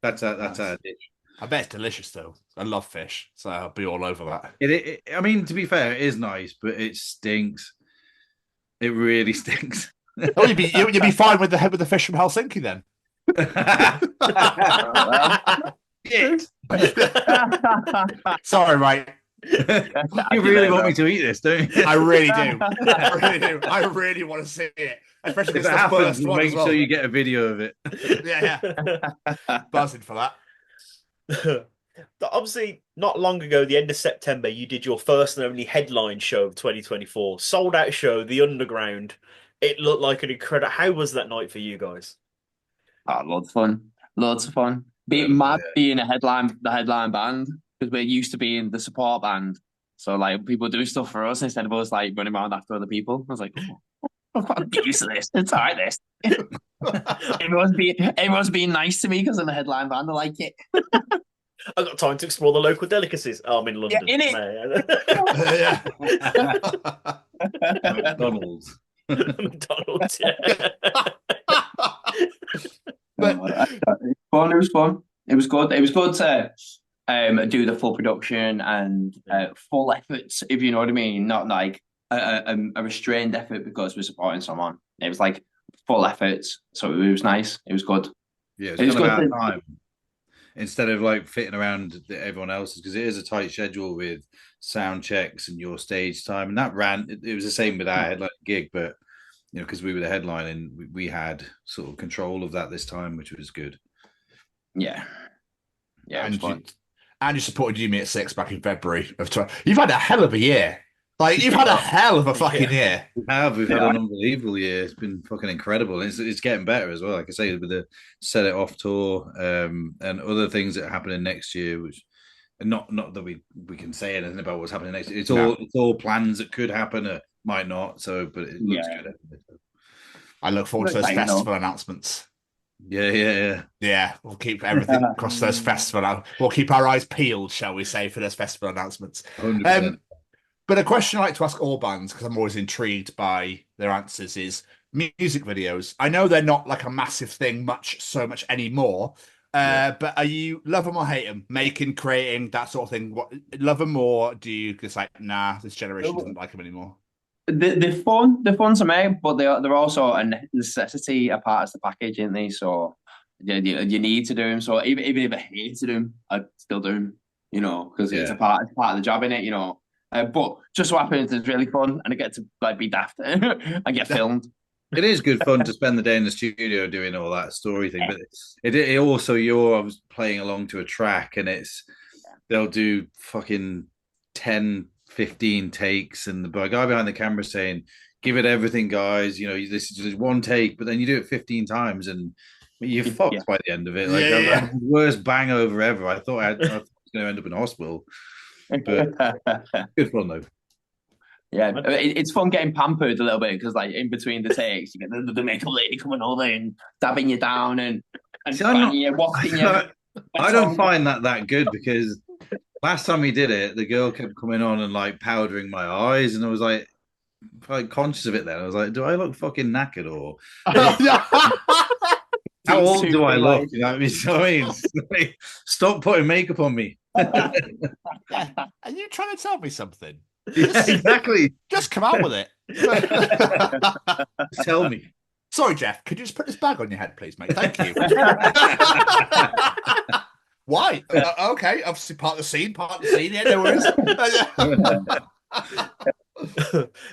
that's our dish. I bet it's delicious though. I love fish, so I'll be all over that. I mean, to be fair, it is nice, but it stinks. It really stinks. Oh, you'd be fine with the fish from Helsinki then. Sorry, mate. You really want me to eat this, don't you? I really do. I really want to see it. Especially if it happens, make sure you get a video of it. Yeah. Buzzing for that. Obviously, not long ago, the end of September, you did your first and only headline show of 2024. Sold out show, The Underground. It looked like an incredible... How was that night for you guys? Loads of fun. Loads of fun. Being the headline band, because we're used to being the support band. So people do stuff for us instead of us running around after other people. I was like, I'm quite used to this. It's all right, this. everyone's being nice to me because I'm a headline band. I like it. I've got time to explore the local delicacies. Oh, I'm in London. Yeah, McDonald's. McDonald's, yeah. It was fun. It was good. It was good to do the full production and full efforts, if you know what I mean. Not like a restrained effort because we're supporting someone. It was full efforts, so it was nice. It was good. Yeah, it was good about time. Instead of fitting around everyone else's, because it is a tight schedule with sound checks and your stage time, and that ran. It was the same with our headline gig, but because we were the headline and we had sort of control of that this time, which was good. Yeah. And you supported You Me at 6 back in February of 20. You've had a hell of a year. You've had a hell of a fucking year. We've had an unbelievable year. It's been fucking incredible. It's getting better as well. Like I say, with the Set It Off tour and other things that are happening next year, which not that we can say anything about what's happening next year. It's all plans that could happen or might not. So, but it looks good. I look forward to those festival announcements. Yeah. We'll keep everything across those festival. We'll keep our eyes peeled, shall we say, for those festival announcements. 100%. But a question I like to ask all bands, because I'm always intrigued by their answers, is music videos. I know they're not a massive thing so much anymore. But are you love them or hate them? Making, creating, that sort of thing. Love them or do you just nah, this generation doesn't like them anymore? They're fun to make, but they're also a necessity, a part of the package, aren't they? So you need to do them. So even if I hate to do them, I still do them, because it's a part of the job, innit, But just so happens it's really fun, and I get to be daft and get filmed. It is good fun to spend the day in the studio doing all that story thing, but it also you're playing along to a track, and they'll do fucking 10, 15 takes, and the guy behind the camera saying, "Give it everything, guys. This is just one take," but then you do it 15 times, and you're fucked by the end of it. Worst bangover ever. I thought I was going to end up in hospital. But good fun though. Yeah, it's fun getting pampered a little bit because, like, in between the takes, you get the makeup lady coming over and dabbing you down and you, wafting you. I don't find that good because last time we did it, the girl kept coming on and like powdering my eyes, and I was like conscious of it. Then I was like, do I look fucking knackered or? How old do I look? You know what I mean? Stop putting makeup on me. Are you trying to tell me something? Yeah, exactly. Just come out with it. Tell me. Sorry, Geoff. Could you just put this bag on your head, please, mate? Thank you. Why? Okay, obviously part of the scene. Yeah, no worries.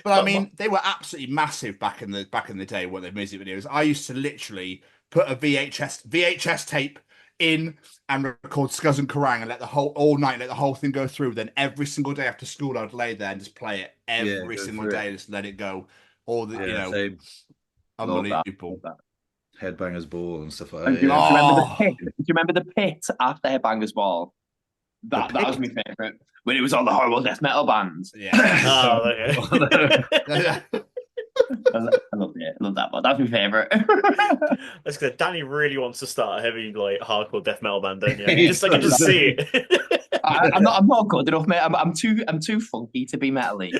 But I mean, they were absolutely massive back in the day. What their music videos. I used to literally put a VHS tape in and record Scuzz and Kerrang and let the whole thing go through. Then every single day after school, I'd lay there and just play it every single day, just let it go. All the same. Unbelievable. Headbangers Ball and stuff like that. Do you remember the pit after Headbangers Ball? That was my favourite. When it was all the horrible death metal bands. Yeah. I love that one. That's my favourite. That's because Danny really wants to start a heavy, like, hardcore death metal band, don't you? I can just see it. I'm not good enough, mate. I'm too funky to be metally.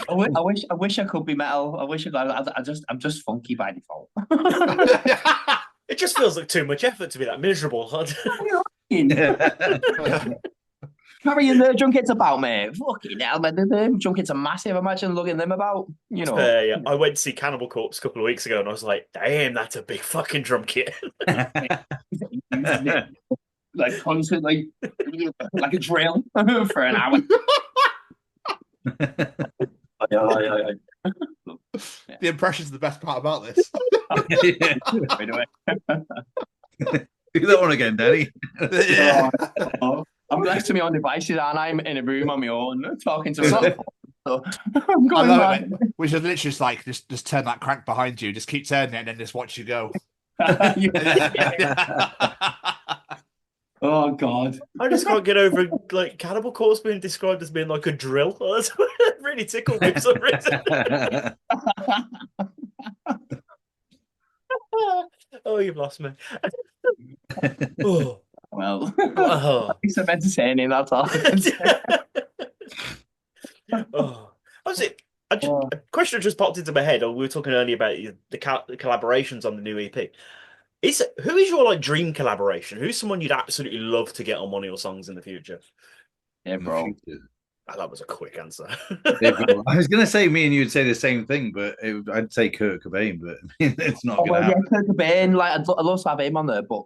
I wish I could be metal. I wish I'm just funky by default. It just feels like too much effort to be that miserable. Carrying the junkets about, mate. Fucking hell, man. The junkets are massive. Imagine lugging them about, you know. Yeah. I went to see Cannibal Corpse a couple of weeks ago and I was like, damn, that's a big fucking drum kit. Like constant, like a drill for an hour. The impression's the best part about this. Do that one again, Danny. Yeah. I'm left to my own devices, and I'm in a room on my own talking to someone. So I'm going we should literally just turn that crank behind you, just keep turning it, and then just watch you go. Oh God! I just can't get over like Cannibal Corpse being described as being like a drill. That's really tickled me for some reason. Oh, you've lost me. Oh. Well, it's entertaining. That's all. A question just popped into my head. We were talking earlier about the collaborations on the new EP. Who is your like dream collaboration? Who's someone you'd absolutely love to get on one of your songs in the future? Yeah, bro. That was a quick answer. I was going to say me and you'd say the same thing, but I'd say Kurt Cobain, but it's not going to happen. Kurt Cobain, like I'd love to have him on there, but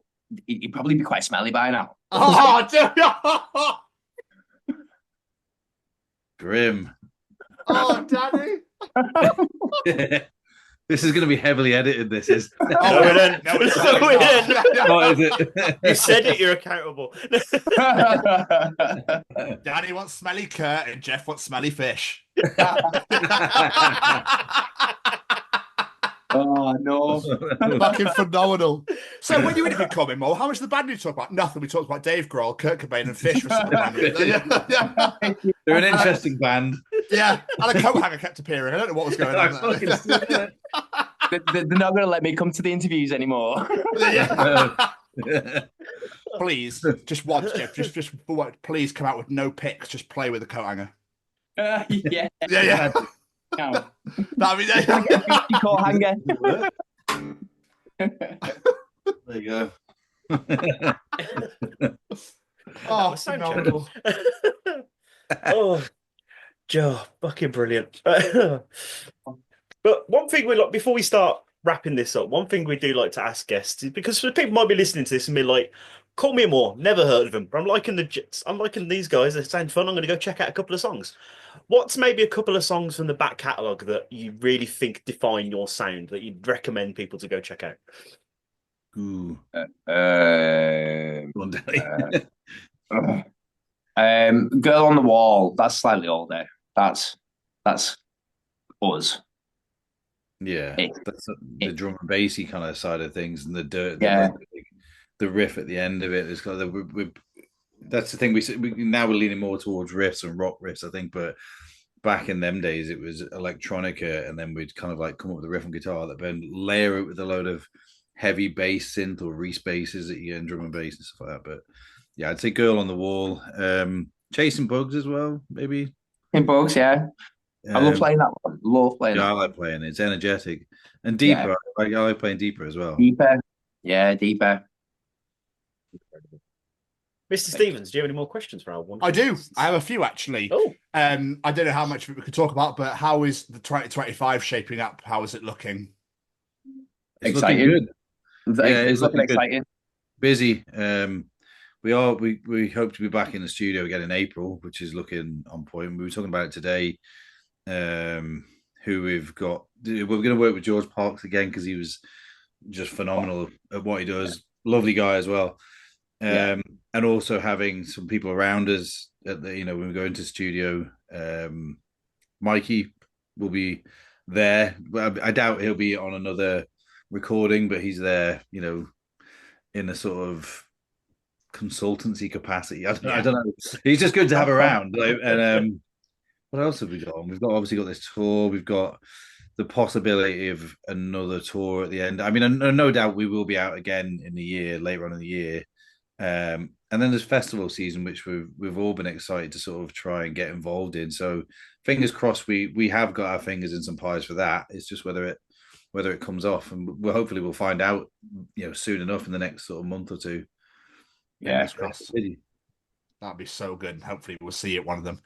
he'd probably be quite smelly by now. Oh, Grim. Oh, Danny. This is going to be heavily edited. This is. No, we don't. No, we don't. What is it? You said it. You're accountable. Danny wants smelly Kurt, and Geoff wants smelly fish. Oh no! Fucking phenomenal. So when you interviewed Call Me Amour, how much of the band did you talk about? Nothing. We talked about Dave Grohl, Kurt Cobain, and Fish. They're an interesting band. Yeah, and a coat hanger kept appearing. I don't know what was going on there. They're not going to let me come to the interviews anymore. Please, just once, Geoff. Just please come out with no pics. Just play with the coat hanger. Yeah. No. Coat hanger. There you go. Oh, phenomenal. Oh, Joe, fucking brilliant. But one thing we like before we start wrapping this up, one thing we do like to ask guests is because people might be listening to this and be like, "Call Me Amour, never heard of them, but I'm liking these guys. They sound fun. I'm going to go check out a couple of songs." What's maybe a couple of songs from the back catalogue that you really think define your sound that you'd recommend people to go check out? Ooh. Girl on the Wall. That's slightly older. That's us. Yeah, that's the drum and bassy kind of side of things, and the dirt. Yeah. The riff at the end of it is kind of that's the thing. We're leaning more towards riffs and rock riffs, I think. But back in them days, it was electronica, and then we'd kind of like come up with a riff on guitar that then layer it with a load of heavy bass synth or Reese basses that you get in drum and bass and stuff like that. But yeah, I'd say Girl on the Wall, Chasing Bugs as well, maybe. In Bugs, yeah. I love playing that one. Love playing that. I like playing it. It's energetic. And Deeper, I like playing Deeper as well. Deeper. Yeah, Deeper. Mr. Stevens, do you have any more questions for our one? I do. I have a few, actually. Oh. I don't know how much of it we could talk about, but how is the 2025 shaping up? How is it looking? It's exciting. Looking good. Yeah, it's looking exciting. Busy. We hope to be back in the studio again in April, which is looking on point. We were talking about it today. Who we've got? We're going to work with George Parks again because he was just phenomenal at what he does. Lovely guy as well. And also having some people around us at the, when we go into studio. Mikey will be there. I doubt he'll be on another recording, but he's there, in a sort of consultancy capacity. I don't know. He's just good to have around. And what else have we got? We've obviously got this tour. We've got the possibility of another tour at the end. I mean, no doubt we will be out again in the year, later on in the year. And then there's festival season, which we've all been excited to sort of try and get involved in. So fingers crossed, we have got our fingers in some pies for that. It's just whether it comes off, and hopefully we'll find out, soon enough in the next sort of month or two. Yeah, that'd be so good. Hopefully we'll see at one of them.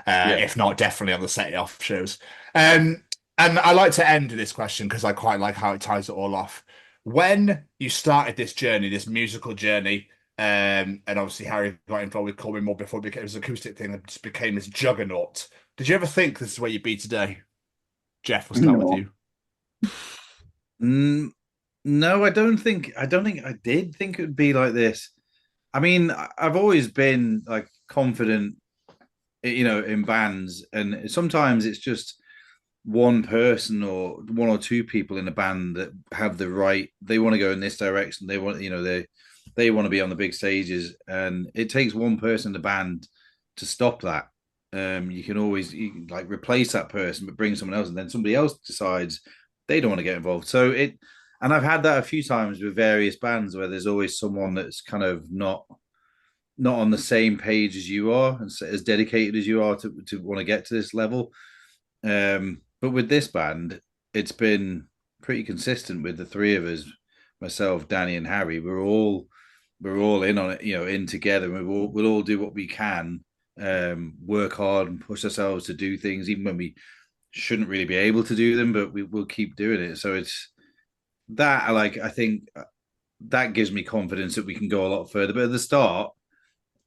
If not, definitely on the Set It Off shows. And I like to end with this question because I quite like how it ties it all off. When you started this journey, this musical journey, and obviously Harry got involved with Call Me Amour before it became this acoustic thing and just became this juggernaut. Did you ever think this is where you'd be today? Geoff, we'll start with you. No, I don't think I did think it would be like this. I mean, I've always been like confident, in bands, and sometimes it's just one person or one or two people in a band that have the right. They want to go in this direction. They want, they want to be on the big stages, and it takes one person in the band to stop that. You can always replace that person, but bring someone else, and then somebody else decides they don't want to get involved. So and I've had that a few times with various bands where there's always someone that's kind of not on the same page as you are and as dedicated as you are to want to get to this level. But with this band, it's been pretty consistent with the three of us, myself, Danny, and Harry. We're all in on it, in together. We'll all do what we can, work hard and push ourselves to do things, even when we shouldn't really be able to do them, but we'll keep doing it. So it's that I think that gives me confidence that we can go a lot further. But at the start,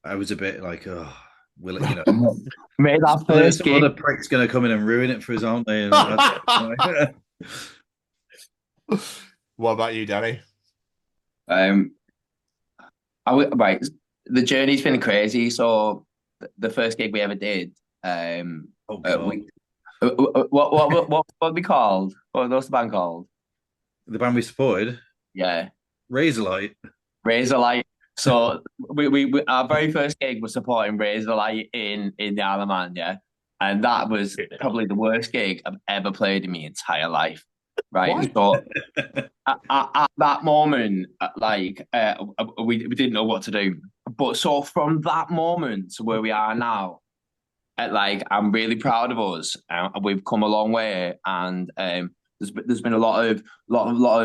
I was a bit like, oh, will it, made that first some other prick's going to come in and ruin it for us, aren't they? What about you, Danny? Right, the journey's been crazy. So the first gig we ever did, what we called? What was the band called? The band we supported? Yeah. Razorlight. So we our very first gig was supporting Razorlight in the Isle of Man, yeah. And that was probably the worst gig I've ever played in my entire life. Right. So at that moment, we didn't know what to do. But so from that moment to where we are now, I'm really proud of us. We've come a long way, and there's been a lot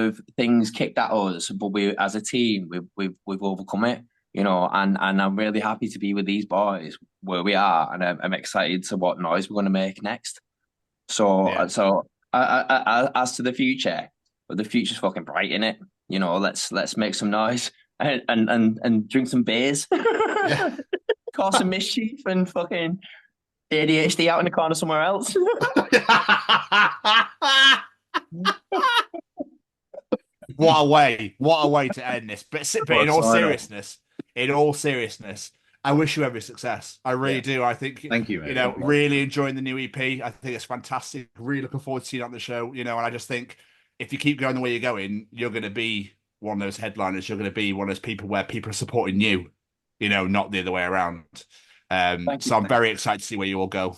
of things kicked at us, but we as a team we've overcome it, and I'm really happy to be with these boys where we are, and I'm excited to what noise we're going to make next. So as to the future, but the future's fucking bright, innit? Let's make some noise and drink some beers, cause some mischief, and fucking ADHD out in the corner somewhere else. What a way to end this. But in all seriousness, I wish you every success. I really do. I think, thank you, man. Really enjoying the new EP. I think it's fantastic. Really looking forward to seeing it on the show, and I just think if you keep going the way you're going, you're going to be one of those headliners. You're going to be one of those people where people are supporting you, not the other way around. So I'm very excited to see where you all go.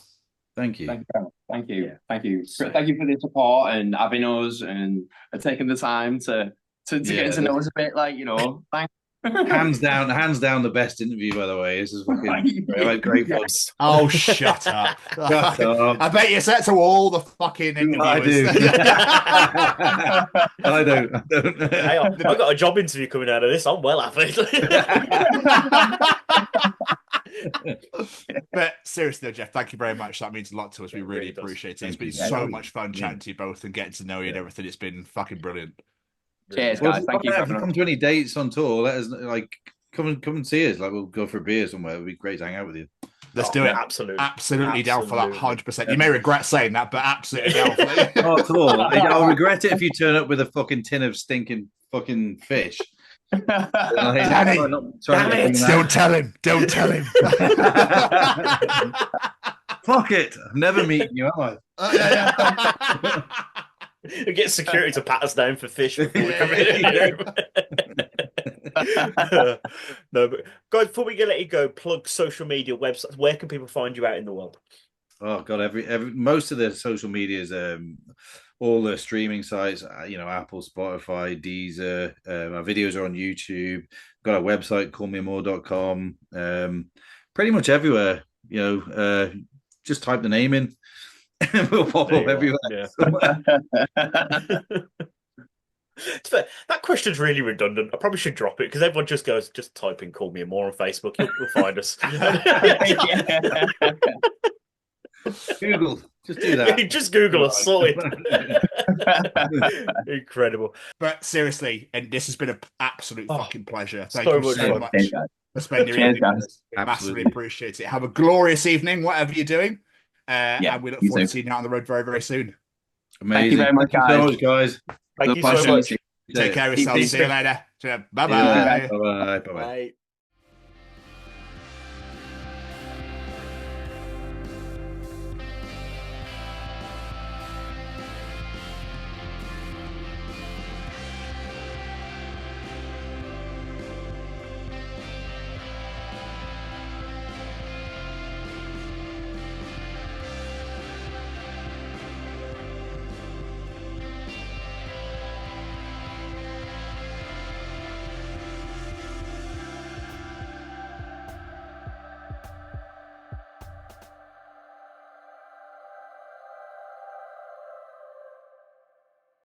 Thank you. Thank you very much. Thank you. Thank you. Thank you for the support and having us and taking the time to get to know us a bit. Like, thank Hands down the best interview, by the way. This is fucking great fun. Oh, shut up. Shut up. I bet you said to all the fucking interviewers. I don't. Hey, I've got a job interview coming out of this. I'm well happy. But seriously, though, Geoff, thank you very much. That means a lot to us. We really appreciate it. It's been so much fun chatting to you both and getting to know you and everything. It's been fucking brilliant. Cheers, Well, guys. Thank you. if you come to any dates on tour, let us come and see us. Like, we'll go for a beer somewhere. It'd be great to hang out with you. Let's do it. Absolutely Down for that, 100%. You may regret saying that, but absolutely down for it. Not at all. I'll regret it if you turn up with a fucking tin of stinking fucking fish. Danny, don't tell him. Don't tell him. Fuck it. I'm never meeting you, am I? We get security to pat us down for fish before we come in. No, but guys, before we let you go, plug social media websites. Where can people find you out in the world? Oh god, every most of the social medias, all the streaming sites, Apple, Spotify, Deezer. Our videos are on YouTube. Got our website, callmeamour.com. Pretty much everywhere. Just type the name in. We'll pop up everywhere. Yeah. That question's really redundant. I probably should drop it because everyone just type in Call Me Amour on Facebook. You'll find us. Google. Just do that. Just Google us. Sorted. Incredible. But seriously, and this has been an absolute fucking pleasure. Thank so you much so fun. much for spending your evening with us. We massively appreciate it. Have a glorious evening, whatever you're doing. And we look forward to seeing you out on the road very, very soon. Amazing. Thank you very much, guys. Thank you so much. Take care of yourselves. See you later. Bye-bye. Bye-bye. Bye-bye. Bye.